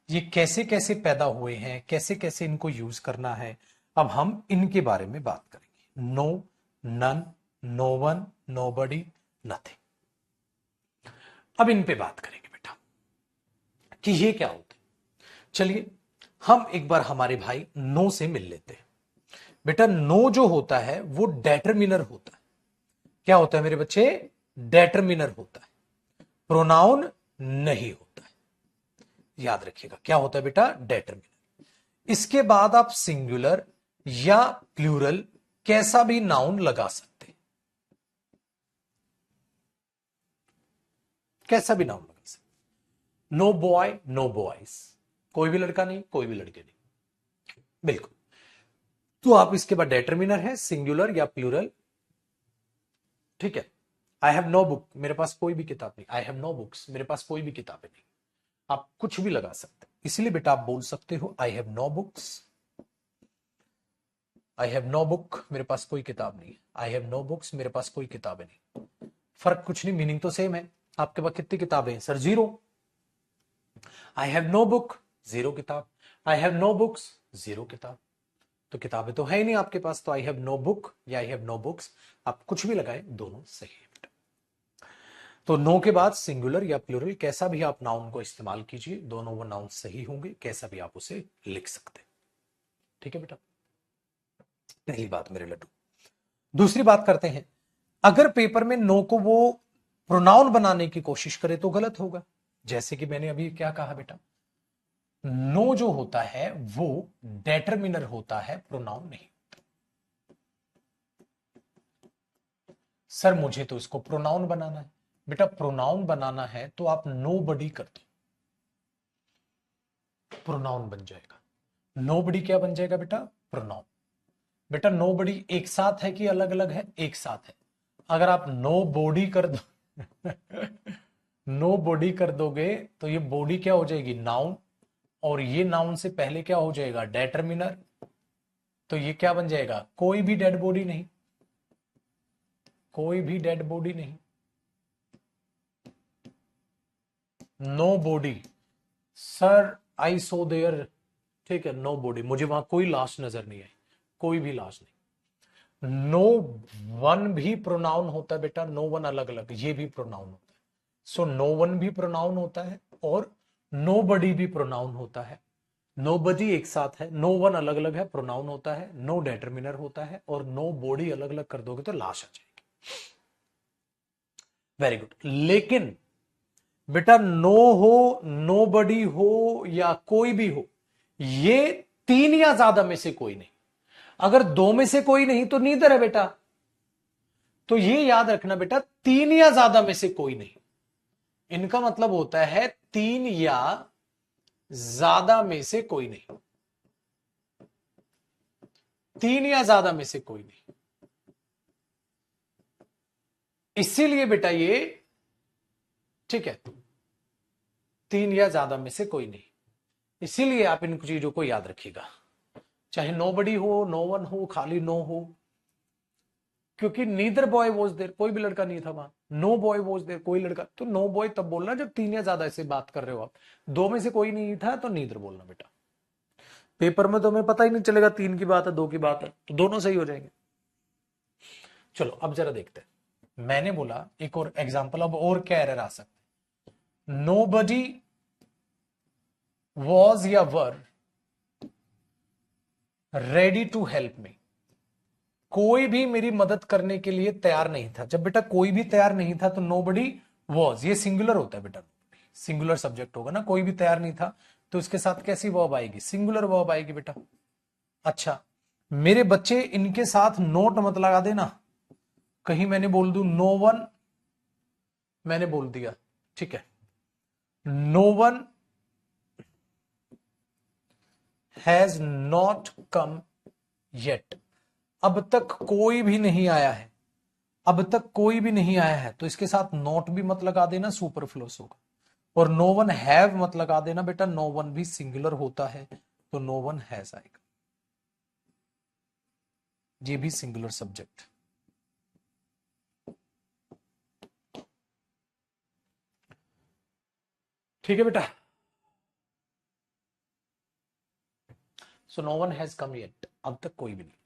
ये कैसे कैसे पैदा हुए हैं, कैसे कैसे इनको यूज करना है, अब हम इनके बारे में बात करेंगे। No, none, no one, nobody, nothing. अब इन पे बात करेंगे बेटा कि ये क्या होता है। चलिए हम एक बार हमारे भाई नो से मिल लेते हैं। बेटा नो जो होता है वो डेटरमिनर होता है। क्या होता है मेरे बच्चे? डेटरमिनर होता है, प्रोनाउन नहीं होता है। याद रखिएगा क्या होता है बेटा? डेटरमिनर। इसके बाद आप सिंगुलर या प्लूरल कैसा भी नाउन लगा सकते हैं, कैसा भी नाउन लगा सकते। नो बॉय, नो बॉयज, कोई भी लड़का नहीं, कोई भी लड़के नहीं, बिल्कुल। तो आप इसके बाद डेटरमिनर है, सिंगुलर या प्लूरल, ठीक है। आई हैव नो बुक, मेरे पास कोई भी किताब नहीं। आई हैव नो बुक्स, मेरे पास कोई भी किताबें नहीं। आप कुछ भी लगा सकते हैं, इसलिए बेटा आप बोल सकते हो I have no books, I have no book, मेरे पास कोई किताब नहीं। आई हैव नो बुक्स, मेरे पास कोई किताबें नहीं। फर्क कुछ नहीं, मीनिंग तो सेम है। आपके पास कितनी किताबें हैं sir? 0। I have no book, 0 किताब। आई हैव नो बुक्स, 0 किताब। तो किताबें तो है ही नहीं आपके पास, तो आई हैव नो बुक या आई हैव नो बुक्स, आप कुछ भी लगाए दोनों सही है बेटा। तो नो के बाद सिंगुलर या प्लूरल कैसा भी आप नाउन को इस्तेमाल कीजिए, दोनों वो नाउन सही होंगे, कैसा भी आप उसे लिख सकते हैं। ठीक है बेटा, पहली बात मेरे लड्डू। दूसरी बात करते हैं, अगर पेपर में नो को वो प्रोनाउन बनाने की कोशिश करे तो गलत होगा। जैसे कि मैंने अभी क्या कहा बेटा, नो जो होता है वो डेटरमिनर होता है, प्रोनाउन नहीं। सर मुझे तो इसको प्रोनाउन बनाना है। बेटा प्रोनाउन बनाना है तो आप नो बडी कर दो, प्रोनाउन बन जाएगा। नो बडी क्या बन जाएगा बेटा? प्रोनाउन। बेटा नो बडी एक साथ है कि अलग अलग है? एक साथ है। अगर आप नो बॉडी कर दो नो बॉडी कर दोगे तो ये बॉडी क्या हो जाएगी? नाउन। और ये नाउन से पहले क्या हो जाएगा? डेटरमिनर। तो ये क्या बन जाएगा? कोई भी डेड बॉडी नहीं, कोई भी डेड बॉडी नहीं। No body, sir I saw there, ठीक है, नो बॉडी, मुझे वहां कोई लाश नजर नहीं आई, कोई भी लाश नहीं। नो वन भी प्रोनाउन होता है बेटा, नो वन अलग अलग, ये भी प्रोनाउन होता है। सो नो वन भी प्रोनाउन होता है और नो बडी भी प्रोनाउन होता है। नो बडी एक साथ है, नो वन अलग अलग है, प्रोनाउन होता है। नो डेटरमिनर होता है और नो बॉडी अलग अलग कर दोगे तो लाश आ जाएगी। Very good. लेकिन बेटा नो हो, नो बडी हो या कोई भी हो, ये 3 या ज्यादा में से कोई नहीं। अगर 2 में से कोई नहीं तो नीदर है बेटा। तो ये याद रखना बेटा, 3 या ज्यादा में से कोई नहीं, इनका मतलब होता है 3 या ज्यादा में से कोई नहीं, 3 या ज्यादा में से कोई नहीं। इसीलिए बेटा ये, ठीक है, 3 या ज्यादा में से कोई नहीं। इसीलिए आप इन चीजों को याद रखिएगा, चाहे नो बडी हो, नो वन हो, खाली नो हो। क्योंकि नीदर बॉय वॉज देयर, कोई भी लड़का नहीं था वहां। नो बॉय वॉज देयर, कोई लड़का, तो नो बॉय तब बोलना जब 3 या ज्यादा ऐसे बात कर रहे हो आप। 2 में से कोई नहीं था तो नीदर बोलना बेटा। पेपर में तो हमें पता ही नहीं चलेगा 3 की बात है 2 की बात है, तो दोनों सही हो जाएंगे। चलो अब जरा देखते हैं। मैंने बोला एक और एग्जाम्पल, अब और क्या एरर आ सकते? नो बडी वॉज या were ready to help me, कोई भी मेरी मदद करने के लिए तैयार नहीं था। जब बेटा कोई भी तैयार नहीं था तो नोबडी वॉज, ये सिंगुलर होता है बेटा, सिंगुलर सब्जेक्ट होगा ना। कोई भी तैयार नहीं था तो इसके साथ कैसी वर्ब आएगी? सिंगुलर वर्ब आएगी बेटा। अच्छा, मेरे बच्चे इनके साथ नोट मत लगा देना, कहीं मैंने बोल दूं नो वन, मैंने बोल दिया, ठीक है, no one has not come yet, अब तक कोई भी नहीं आया है, अब तक कोई भी नहीं आया है, तो इसके साथ नॉट भी मत लगा देना, सुपरफ्लुअस होगा। और नो वन हैव मत लगा देना बेटा, नो वन भी सिंगुलर होता है, तो नो वन हैज आएगा, ये भी सिंगुलर सब्जेक्ट। ठीक है बेटा। So no one has come yet, अब तक कोई भी नहीं।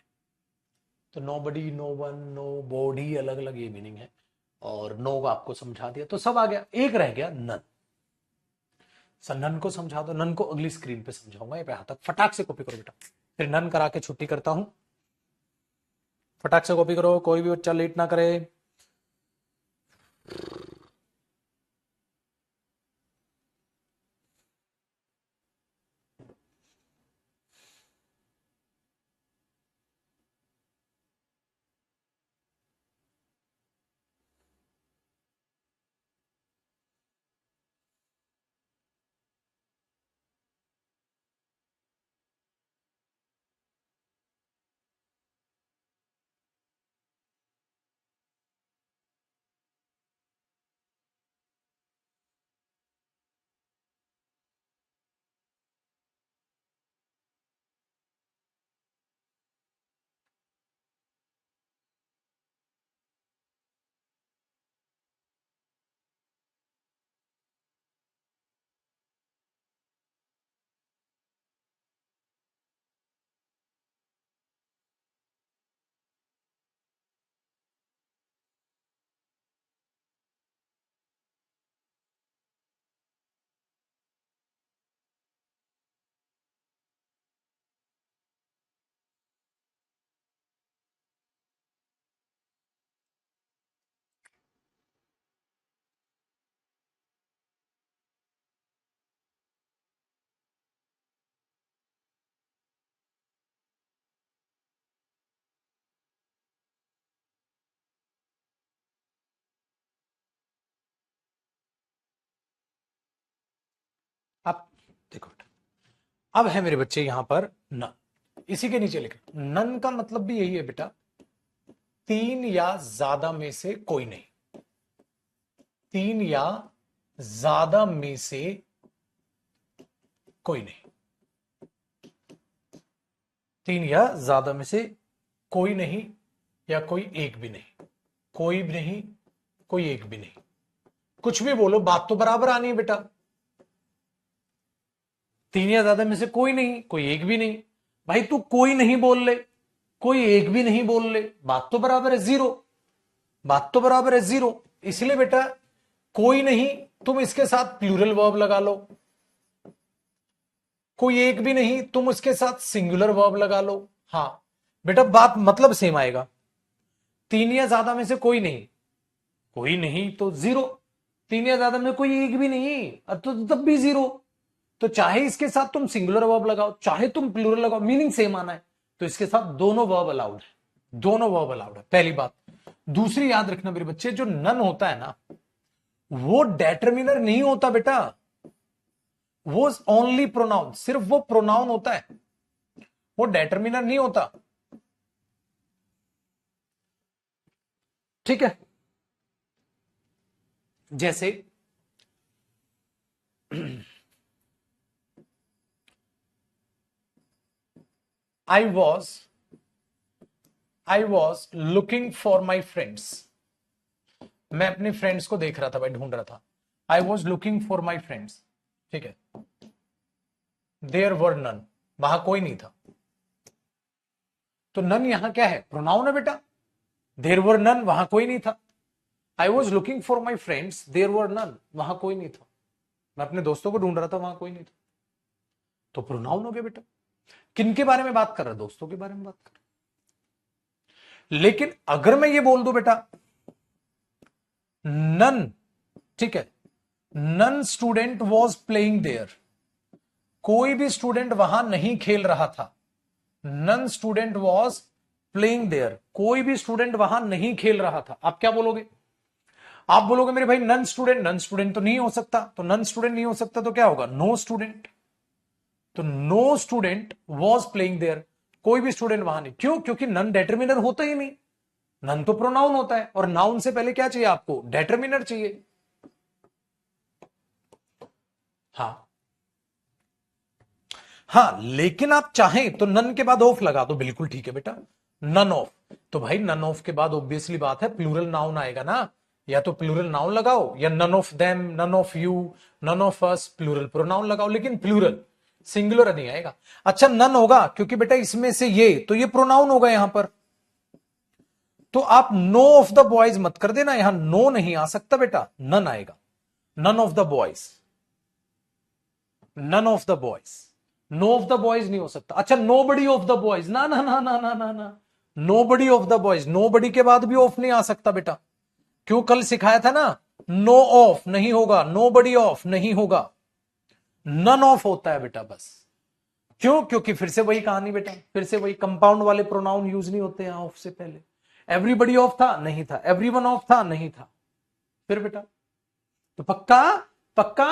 तो nobody, no one, nobody, अलग अलग ये मीनिंग है। और नो आपको समझा दिया तो सब आ गया, एक रह गया नन। सर नन को समझा दो, नन को अगली स्क्रीन पे समझाऊंगा, ये पे तक फटाक से कॉपी करो बेटा, फिर नन करा के छुट्टी करता हूं। फटाक से कॉपी करो, कोई भी बच्चा लेट ना करे। अब देखो बेटा, अब है मेरे बच्चे यहां पर न, इसी के नीचे लिख, नन का मतलब भी यही है बेटा, तीन या ज्यादा में से कोई नहीं। तीन या ज्यादा में से कोई नहीं। तीन या ज्यादा में से कोई नहीं, या कोई एक भी नहीं। कोई भी नहीं, कोई एक भी नहीं। कुछ भी बोलो, बात तो बराबर आनी है बेटा। तीन या ज्यादा में से कोई नहीं, कोई एक भी नहीं। भाई तू कोई नहीं बोल ले, कोई एक भी नहीं बोल ले, बात तो बराबर है जीरो। बात तो बराबर है जीरो। इसलिए बेटा कोई नहीं, तुम इसके साथ प्लूरल वर्ब लगा लो। कोई एक भी नहीं, तुम उसके साथ सिंगुलर वर्ब लगा लो। हाँ बेटा, बात मतलब सेम आएगा। तीन या ज्यादा में से कोई नहीं, कोई नहीं तो जीरो। तीन या ज्यादा में कोई एक भी नहीं, तो तब भी जीरो। तो चाहे इसके साथ तुम सिंगुलर वर्ब लगाओ, चाहे तुम प्लूरल लगाओ, मीनिंग सेम आना है। तो इसके साथ दोनों वर्ब अलाउड है, दोनों वर्ब अलाउड है, पहली बात। दूसरी याद रखना मेरे बच्चे, जो नन होता है ना, वो डेटर्मिनर नहीं होता बेटा। वो ओनली प्रोनाउन, सिर्फ वो प्रोनाउन होता है, वो डेटर्मिनर नहीं होता। ठीक है, जैसे आई was looking for my friends. मैं अपने फ्रेंड्स को देख रहा था भाई, ढूंढ रहा था। I was looking for my friends. ठीक है, देयर वर नन, वहां कोई नहीं था। तो नन यहां क्या है, प्रोनाउन है बेटा। देयर वर नन, वहां कोई नहीं था। I was looking for my friends, there were none, वहां कोई नहीं था। मैं अपने दोस्तों को ढूंढ रहा था, वहां कोई नहीं था। तो प्रोनाउन हो गया बेटा। किन के बारे में बात कर रहा है, दोस्तों के बारे में बात कर रहा। लेकिन अगर मैं ये बोल दूं बेटा नन, ठीक है, none student was playing there, कोई भी स्टूडेंट वहां नहीं खेल रहा था। None student was playing there, कोई भी स्टूडेंट वहां नहीं खेल रहा था। आप क्या बोलोगे? आप बोलोगे मेरे भाई नन स्टूडेंट, नन स्टूडेंट तो नहीं हो सकता। तो नन स्टूडेंट नहीं हो सकता तो क्या होगा, नो स्टूडेंट। तो no student was playing there, कोई भी स्टूडेंट वहां नहीं। क्यों? क्योंकि नन डेटर्मिनर होता ही नहीं। नन तो प्रोनाउन होता है, और नाउन से पहले क्या चाहिए आपको, डेटर्मिनर चाहिए। हाँ हाँ, लेकिन आप चाहें तो नन के बाद ऑफ लगा दो, बिल्कुल ठीक है बेटा। नन ऑफ, तो भाई नन ऑफ के बाद ऑब्वियसली बात है प्लूरल नाउन आएगा ना। या तो प्लूरल नाउन लगाओ या none of them, none of you, none of us, plural pronoun लगाओ, लेकिन प्लूरल सिंगुलर नहीं आएगा। अच्छा नन होगा क्योंकि बेटा इसमें से ये तो ये प्रोनाउन होगा यहां पर, तो आप नो ऑफ द बॉयज मत कर देना, यहां नो नहीं आ सकता बेटा, नन आएगा। None of the boys, none of the boys, no of the boys नहीं हो सकता। अच्छा nobody of the boys, ना ना ना ना ना ना ना, nobody of the boys, nobody के बाद भी ऑफ नहीं आ सकता बेटा, क्यों कल सिखाया था ना, नो ऑफ नहीं होगा, नो बडी ऑफ नहीं होगा, नन ऑफ होता है बेटा बस। क्यों? क्योंकि फिर से वही कहानी बेटा, फिर से वही कंपाउंड वाले प्रोनाउन यूज नहीं होते यहां ऑफ से पहले। एवरीबडी ऑफ था नहीं था, एवरीवन ऑफ था नहीं था, फिर बेटा तो पक्का पक्का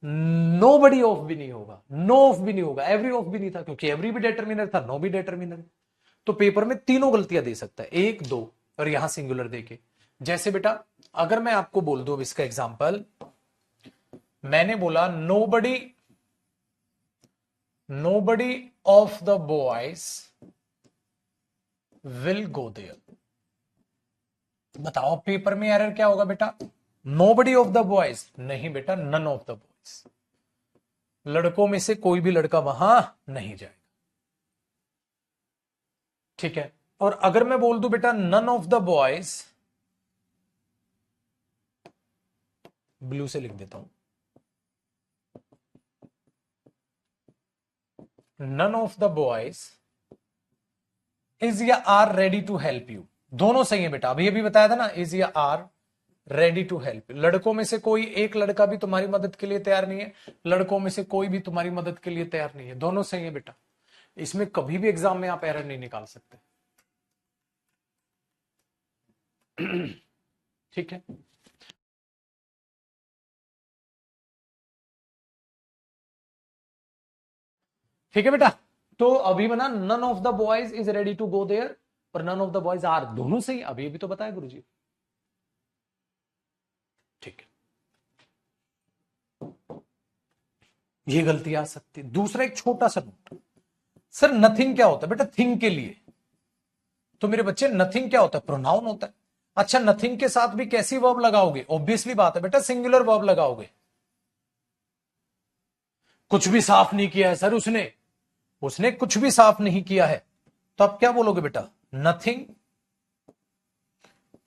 नो बडी ऑफ भी नहीं होगा, नो ऑफ भी नहीं होगा, एवरी ऑफ भी नहीं था, क्योंकि एवरी भी डिटरमिनर था, नो भी डिटरमिनर। तो पेपर में तीनों गलतियां दे सकता है, एक दो और यहां सिंगुलर देके। जैसे बेटा अगर मैं आपको बोल दूं इसका एग्जांपल, मैंने बोला nobody of the boys will go there, बताओ पेपर में एरर क्या होगा बेटा, nobody of the boys नहीं बेटा, none of the boys, लड़कों में से कोई भी लड़का वहां नहीं जाएगा, ठीक है। और अगर मैं बोल दूं बेटा none of the boys, blue से लिख देता हूं, none of the boys is या are ready to help you, दोनों सही है बेटा, अभी बताया था ना, इज या आर रेडी टू हेल्प। लड़कों में से कोई एक लड़का भी तुम्हारी मदद के लिए तैयार नहीं है, लड़कों में से कोई भी तुम्हारी मदद के लिए तैयार नहीं है, दोनों सही है बेटा। इसमें कभी भी एग्जाम में आप एरर नहीं निकाल सकते, ठीक है। ठीक है बेटा, तो अभी बना none of the boys is ready to go there और none of the boys are, दोनों सही, अभी तो बताया गुरुजी, ठीक है। ये गलती आ सकती है। दूसरा एक छोटा सा नोट, सर नथिंग क्या होता है बेटा, थिंग के लिए, तो मेरे बच्चे नथिंग क्या होता है, प्रोनाउन होता है। अच्छा नथिंग के साथ भी कैसी वर्ब लगाओगे, ऑब्वियसली बात है बेटा सिंगुलर वर्ब लगाओगे। कुछ भी साफ नहीं किया है सर उसने, उसने कुछ भी साफ नहीं किया है, तो आप क्या बोलोगे बेटा, नथिंग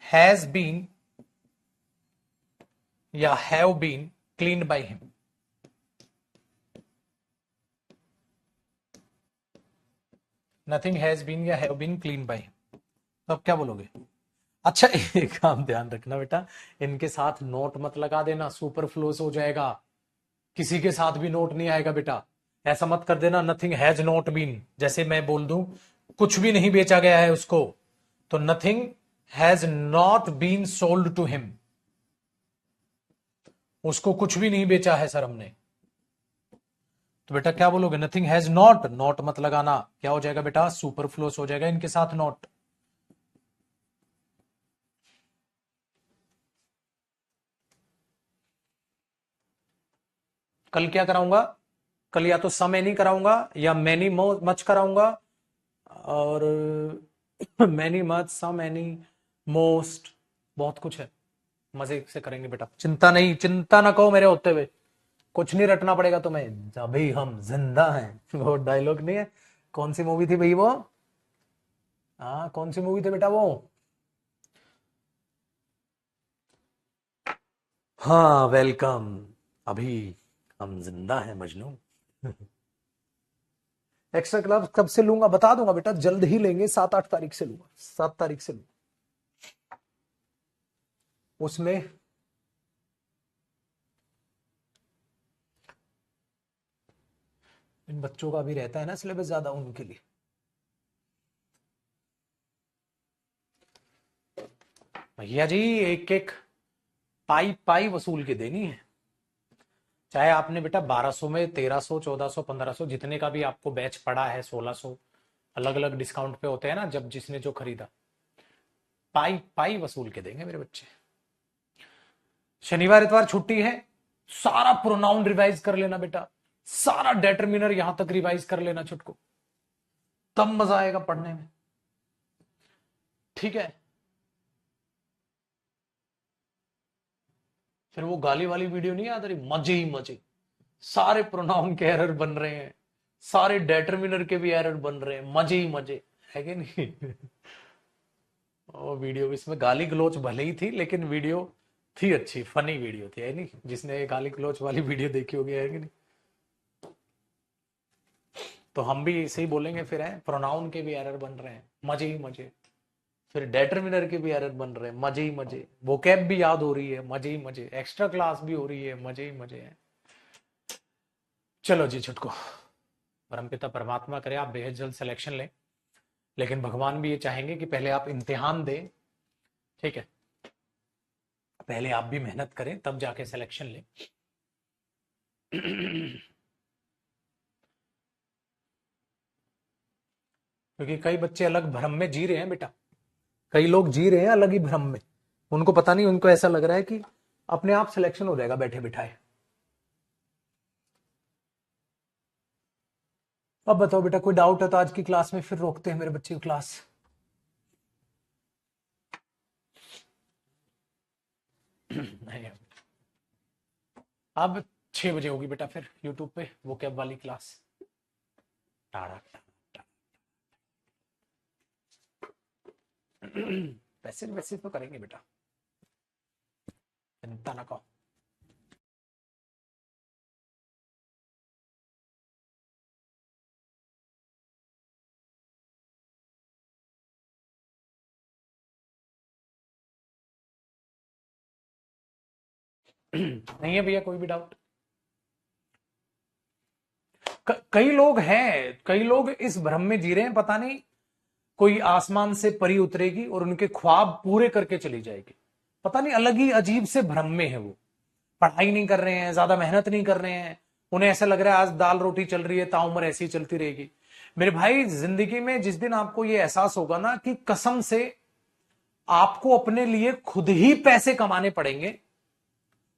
हैज बीन या have been cleaned by him, nothing has been या have been clean by him, तो आप क्या बोलोगे। अच्छा एक काम ध्यान रखना बेटा, इनके साथ नोट मत लगा देना, सुपरफ्लूस हो जाएगा, किसी के साथ भी नोट नहीं आएगा बेटा, ऐसा मत कर देना नथिंग हैज नॉट बीन, जैसे मैं बोल दूं कुछ भी नहीं बेचा गया है उसको, तो nothing has not been sold to him, उसको कुछ भी नहीं बेचा है सर हमने, तो बेटा क्या बोलोगे, नथिंग हैज नॉट, नॉट मत लगाना, क्या हो जाएगा बेटा, सुपरफ्लूस हो जाएगा इनके साथ नॉट। कल क्या कराऊंगा, कल या तो सम एनी कराऊंगा या मैनी मच कराऊंगा, और many much, some any, most, बहुत कुछ है, मजे से करेंगे बेटा, चिंता नहीं, चिंता ना कहो मेरे होते हुए, कुछ नहीं रटना पड़ेगा तुम्हें, अभी हम जिंदा हैं वो डायलॉग नहीं है, कौन सी मूवी थी भाई वो, हाँ कौन सी मूवी थी बेटा वो, हाँ वेलकम, अभी हम जिंदा हैं मजनू। एक्स्ट्रा क्लास कब से लूंगा बता दूंगा बेटा, जल्द ही लेंगे, 7-8 तारीख से लूंगा, 7 तारीख से लूंगा, उसमें इन बच्चों का भी रहता है ना सिलेबस ज्यादा, उनके लिए भैया जी एक एक पाई पाई वसूल के देनी है, चाहे आपने बेटा 1200 में 1300 1400 1500 जितने का भी आपको बैच पड़ा है, 1600 अलग अलग डिस्काउंट पे होते हैं ना, जब जिसने जो खरीदा, पाई पाई वसूल के देंगे मेरे बच्चे। शनिवार इतवार छुट्टी है, सारा प्रोनाउन रिवाइज कर लेना बेटा, सारा डेटरमिनर यहां तक रिवाइज कर लेना छुटको, तब मजा आएगा पढ़ने में, ठीक है। फिर वो गाली वाली वीडियो नहीं आ रही, मजे ही मजे, सारे प्रोनाउन के एरर बन रहे हैं, सारे डेटर्मिनर के भी एरर बन रहे हैं, मजे ही मजे, है कि नहीं? वो वीडियो, इसमें गाली गलोच भले ही थी लेकिन वीडियो थी अच्छी, फनी वीडियो थी, है नहीं? जिसने गाली गलोच वाली वीडियो देखी होगी, है कि नहीं? तो हम भी सही बोलेंगे फिर, है प्रोनाउन के भी एरर बन रहे हैं, मजे ही मजे, फिर डेटर्मिनर के भी एरर बन रहे हैं, मजे ही मजे, वोकैब भी याद हो रही है, मजे ही मजे, एक्स्ट्रा क्लास भी हो रही है, मजे ही मजे है। चलो जी छुटको, परमपिता परमात्मा करे आप बेहद जल्द सिलेक्शन लें, लेकिन भगवान भी ये चाहेंगे कि पहले आप इम्तिहान दें, ठीक है? पहले आप भी मेहनत करें तब जाके सिलेक्शन लें। क्योंकि कई बच्चे अलग भ्रम में जी रहे हैं बेटा, कई लोग जी रहे हैं अलग ही भ्रम में, उनको पता नहीं, उनको ऐसा लग रहा है कि अपने आप सिलेक्शन हो जाएगा बैठे बिठाए। अब बताओ बेटा, कोई डाउट है तो आज की क्लास में फिर रोकते हैं मेरे बच्चे की क्लास। नहीं, अब 6 बजे होगी बेटा फिर यूट्यूब पे वो कैब वाली क्लास। टाड़ा वैसे वैसे तो करेंगे बेटा, चिंता ना करो। नहीं है भैया कोई भी डाउट? कई लोग हैं, कई लोग इस भ्रम में जी रहे हैं, पता नहीं कोई आसमान से परी उतरेगी और उनके ख्वाब पूरे करके चली जाएगी, पता नहीं, अलग ही अजीब से भ्रम में है वो, पढ़ाई नहीं कर रहे हैं, ज्यादा मेहनत नहीं कर रहे हैं, उन्हें ऐसा लग रहा है आज दाल रोटी चल रही है, ताउम्र ऐसी चलती रहेगी। मेरे भाई, जिंदगी में जिस दिन आपको ये एहसास होगा ना कि कसम से आपको अपने लिए खुद ही पैसे कमाने पड़ेंगे,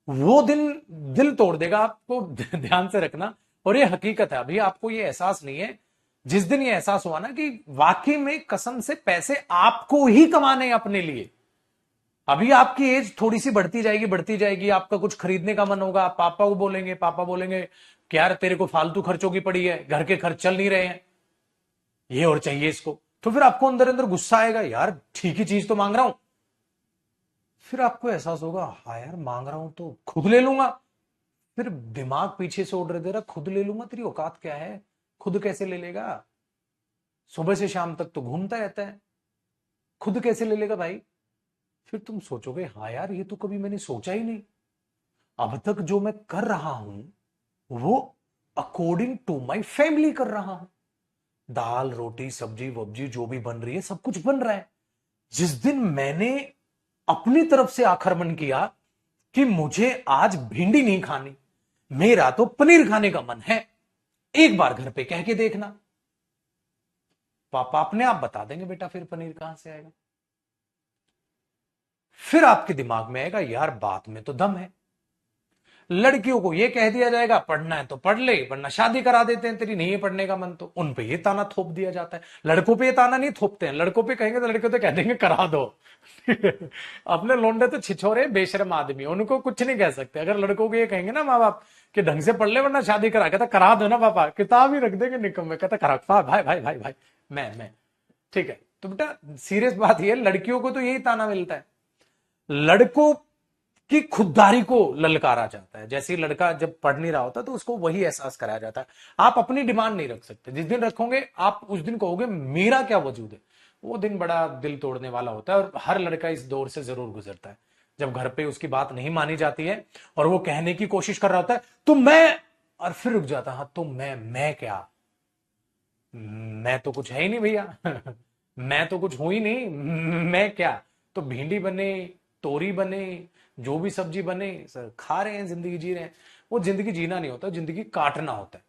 वो दिन दिल तोड़ देगा आपको। ध्यान से रखना, और ये हकीकत है, अभी आपको ये एहसास नहीं है, जिस दिन ये एहसास हुआ ना कि वाकई में कसम से पैसे आपको ही कमाने हैं अपने लिए। अभी आपकी एज थोड़ी सी बढ़ती जाएगी, बढ़ती जाएगी, आपका कुछ खरीदने का मन होगा, आप पापा को बोलेंगे, पापा बोलेंगे कि यार तेरे को फालतू खर्चों की पड़ी है, घर के खर्च चल नहीं रहे हैं, ये और चाहिए इसको, तो फिर आपको अंदर अंदर गुस्सा आएगा, यार ठीक ही चीज तो मांग रहा हूं। फिर आपको एहसास होगा, हाँ यार मांग रहा हूं तो खुद ले लूंगा। फिर दिमाग पीछे से ऑर्डर दे रहा, खुद ले लूंगा, तेरी औकात क्या है, खुद कैसे ले लेगा, सुबह से शाम तक तो घूमता रहता है, खुद कैसे ले लेगा भाई। फिर तुम सोचोगे, हाँ यार ये तो कभी मैंने सोचा ही नहीं, अब तक जो मैं कर रहा हूं वो अकॉर्डिंग टू माई फैमिली कर रहा हूं, दाल रोटी सब्जी वब्जी जो भी बन रही है सब कुछ बन रहा है। जिस दिन मैंने अपनी तरफ से आक्रमण किया कि मुझे आज भिंडी नहीं खानी, मेरा तो पनीर खाने का मन है, एक बार घर पे कह के देखना, पापा अपने आप बता देंगे बेटा फिर पनीर कहां से आएगा। फिर आपके दिमाग में आएगा, यार बात में तो दम है। लड़कियों को यह कह दिया जाएगा पढ़ना है तो पढ़ ले, वरना शादी करा देते हैं, तेरी नहीं है पढ़ने का मन तो उन पे ये ताना थोप दिया जाता है। लड़कों पे ये ताना नहीं थोपते हैं, लड़कों पे कहेंगे तो लड़के तो कह देंगे करा दो। अपने लोंडे तो छिछोरे बेशरम आदमी, उनको कुछ नहीं कह सकते। अगर लड़कों को ये कहेंगे ना माँ बाप कि ढंग से पढ़ ले वरना शादी करा, कहता करा दो ना पापा, किताब ही रख देंगे निकम में, कहता करा भाई भाई भाई भाई, मैं ठीक है। तो बेटा सीरियस बात यह, लड़कियों को तो यही ताना मिलता है, लड़कों की खुददारी को ललकारा जाता है। जैसे लड़का जब पढ़ नहीं रहा होता तो उसको वही एहसास कराया जाता है। आप अपनी डिमांड नहीं रख सकते, जिस दिन रखोगे आप उस दिन कहोगे मेरा क्या वजूद है, वो दिन बड़ा दिल तोड़ने वाला होता है। और हर लड़का इस दौर से जरूर गुजरता है, जब घर पे उसकी बात नहीं मानी जाती है और वो कहने की कोशिश कर रहा होता है तो मैं, और फिर रुक जाता, हाँ तो मैं क्या, मैं तो कुछ है ही नहीं भैया। मैं तो कुछ हूं ही नहीं, मैं क्या, तो भिंडी बने, तोरी बने, जो भी सब्जी बने सर खा रहे हैं, जिंदगी जी रहे हैं। वो जिंदगी जीना नहीं होता, जिंदगी काटना होता है।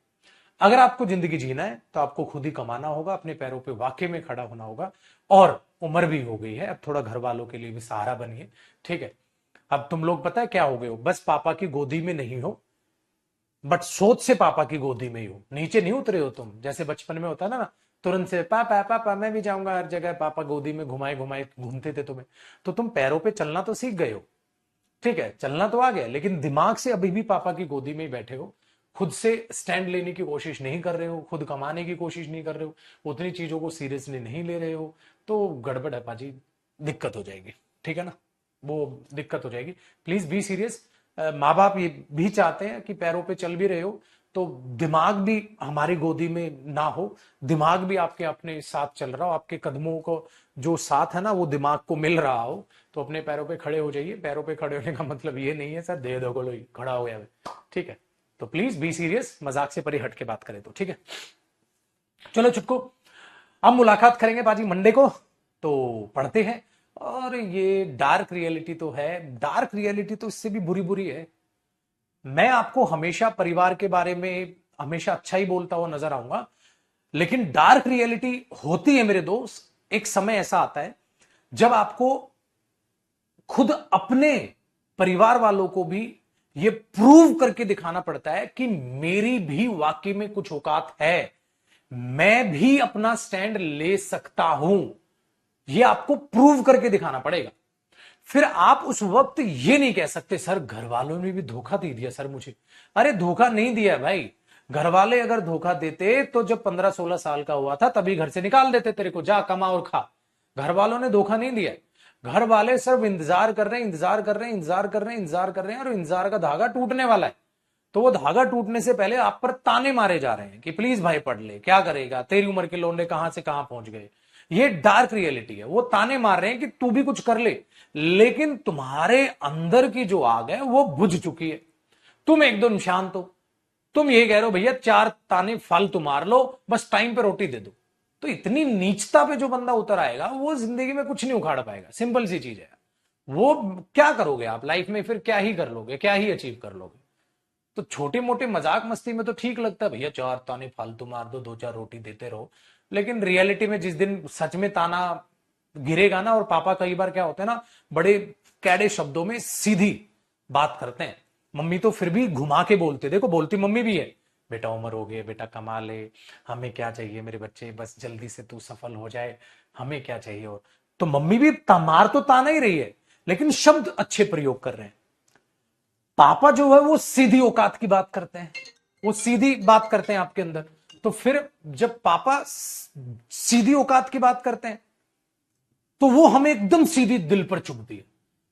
अगर आपको जिंदगी जीना है तो आपको खुद ही कमाना होगा, अपने पैरों पे वाकई में खड़ा होना होगा। और उम्र भी हो गई है, अब थोड़ा घर वालों के लिए भी सहारा बनिए, ठीक है? अब तुम लोग पता है क्या हो गए हो, बस पापा की गोदी में नहीं हो, बट सोच से पापा की गोदी में ही हो, नीचे नहीं उतरे हो तुम। जैसे बचपन में होता ना, तुरंत से पापा पापा मैं भी जाऊंगा हर जगह, पापा गोदी में घुमाए घुमाए घूमते थे तुम्हें, तो तुम पैरों पे चलना तो सीख गए हो, ठीक है, चलना तो आ गया, लेकिन दिमाग से अभी भी पापा की गोदी में ही बैठे हो, खुद से स्टैंड लेने की कोशिश नहीं कर रहे हो, खुद कमाने की कोशिश नहीं कर रहे हो, उतनी चीजों को सीरियसली नहीं ले रहे हो, तो गड़बड़ है पाजी, दिक्कत हो जाएगी। ठीक है ना, वो दिक्कत हो जाएगी। Please be serious. माँ बाप ये भी चाहते हैं कि पैरों पे चल भी रहे हो तो दिमाग भी हमारी गोदी में ना हो, दिमाग भी आपके अपने साथ चल रहा हो, आपके कदमों को जो साथ है ना वो दिमाग को मिल रहा हो, तो अपने पैरों पे खड़े हो जाइए। पैरों पे खड़े होने का मतलब ये नहीं है सर दे दो गोलो खड़ा हो गया, ठीक है। तो प्लीज बी सीरियस, मजाक से परे हट के बात करें तो, ठीक है। चलो चुटको, अब मुलाकात करेंगे बाजी मंडे को, तो पढ़ते हैं। और ये डार्क रियलिटी तो है, डार्क रियलिटी तो इससे भी बुरी बुरी है। मैं आपको हमेशा परिवार के बारे में हमेशा अच्छा ही बोलता हुआ नजर आऊंगा, लेकिन डार्क रियलिटी होती है मेरे दोस्त। एक समय ऐसा आता है जब आपको खुद अपने परिवार वालों को भी ये प्रूव करके दिखाना पड़ता है कि मेरी भी वाकई में कुछ औकात है, मैं भी अपना स्टैंड ले सकता हूं। ये आपको प्रूव करके दिखाना पड़ेगा। फिर आप उस वक्त ये नहीं कह सकते सर घर वालों ने भी धोखा दे दिया सर मुझे। अरे धोखा नहीं दिया भाई, घर वाले अगर धोखा देते तो जब 15-16 साल का हुआ था तभी घर से निकाल देते तेरे को, जा कमा और खा। घर वालों ने धोखा नहीं दिया, घर वाले सिर्फ इंतजार कर रहे हैं, इंतजार कर रहे हैं, इंतजार कर रहे हैं, इंतजार कर रहे हैं, और इंतजार का धागा टूटने वाला है। तो वो धागा टूटने से पहले आप पर ताने मारे जा रहे हैं कि प्लीज भाई पढ़ ले, क्या करेगा, तेरी उम्र के लोंडे कहां से कहां पहुंच गए। ये डार्क रियलिटी है। वो ताने मार रहे हैं कि तू भी कुछ कर ले, लेकिन तुम्हारे अंदर की जो आग है वो बुझ चुकी है। तुम एकदम शांत हो, तुम ये कह रहे हो भैया 4 ताने फालतू मार लो, बस टाइम पे रोटी दे दो। तो इतनी नीचता पे जो बंदा उतर आएगा वो जिंदगी में कुछ नहीं उखाड़ पाएगा। सिंपल सी चीज है। वो क्या करोगे आप लाइफ में, फिर क्या ही कर लोगे, क्या ही अचीव कर लोगे। तो छोटे मोटे मजाक मस्ती में तो ठीक लगता है भैया 4 ताने फालतू मार दो, 2-4 रोटी देते रहो, लेकिन रियलिटी में जिस दिन सच में ताना गिरेगा ना, और पापा कई बार क्या होता है ना, बड़े कैडे शब्दों में सीधी बात करते हैं। मम्मी तो फिर भी घुमा के बोलते, देखो बोलती मम्मी भी है, बेटा उम्र हो गई, बेटा कमा ले, हमें क्या चाहिए मेरे बच्चे, बस जल्दी से तू सफल हो जाए, हमें क्या चाहिए। और तो मम्मी भी मार तो ताना ही रही है, लेकिन शब्द अच्छे प्रयोग कर रहे हैं। पापा जो है वो सीधी औकात की बात करते हैं, वो सीधी बात करते हैं आपके अंदर। तो फिर जब पापा सीधी औकात की बात करते हैं तो वो हमें एकदम सीधी दिल पर चुभती है।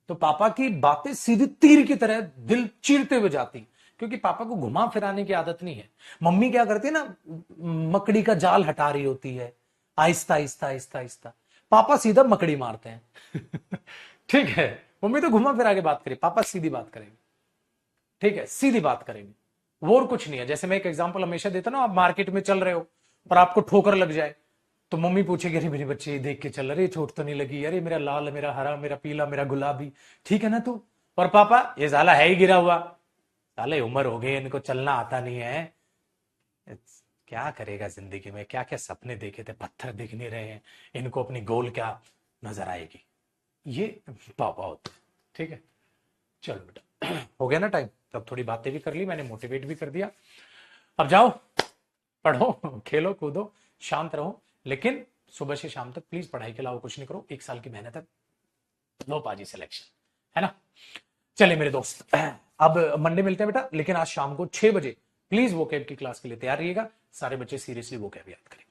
तो पापा की बातें सीधी तीर की तरह दिल चीरते हुए जाती, क्योंकि पापा को घुमा फिराने की आदत नहीं है। मम्मी क्या करती है ना, मकड़ी का जाल हटा रही होती है, आहिस्ता आहिस्ता आहिस्ता आहिस्ता, पापा सीधा मकड़ी मारते हैं। ठीक है, मम्मी तो घुमा फिरा के बात करें, पापा सीधी बात करेंगे। ठीक है, सीधी बात करेंगे, वो और कुछ नहीं है। जैसे मैं एक एग्जांपल हमेशा देता ना, आप मार्केट में चल रहे हो और आपको ठोकर लग जाए, तो मम्मी पूछेगी अरे मेरे बच्चे देख के चल रहे, चोट तो नहीं लगी, अरे मेरा लाल, मेरा हरा, मेरा पीला, मेरा गुलाबी, ठीक है ना तू। और पापा ये साला है ही गिरा हुआ, साले उम्र हो गई, इनको चलना आता नहीं है, क्या करेगा जिंदगी में, क्या क्या सपने देखे थे, पत्थर दिख नहीं रहे हैं, इनको अपनी गोल क्या नजर आएगी। ये पापा होते। ठीक है, चलो बेटा हो गया ना टाइम, तब थोड़ी बातें भी कर ली मैंने, मोटिवेट भी कर दिया। अब जाओ पढ़ो, खेलो कूदो, शांत रहो, लेकिन सुबह से शाम तक प्लीज पढ़ाई के अलावा कुछ नहीं करो। 1 साल की मेहनत है, लो पाजी सिलेक्शन, है ना। चलिए मेरे दोस्त, अब मंडे मिलते हैं बेटा, लेकिन आज शाम को 6 बजे प्लीज वोकैब की क्लास के लिए तैयार रहिएगा। सारे बच्चे सीरियसली वोकैब याद करें।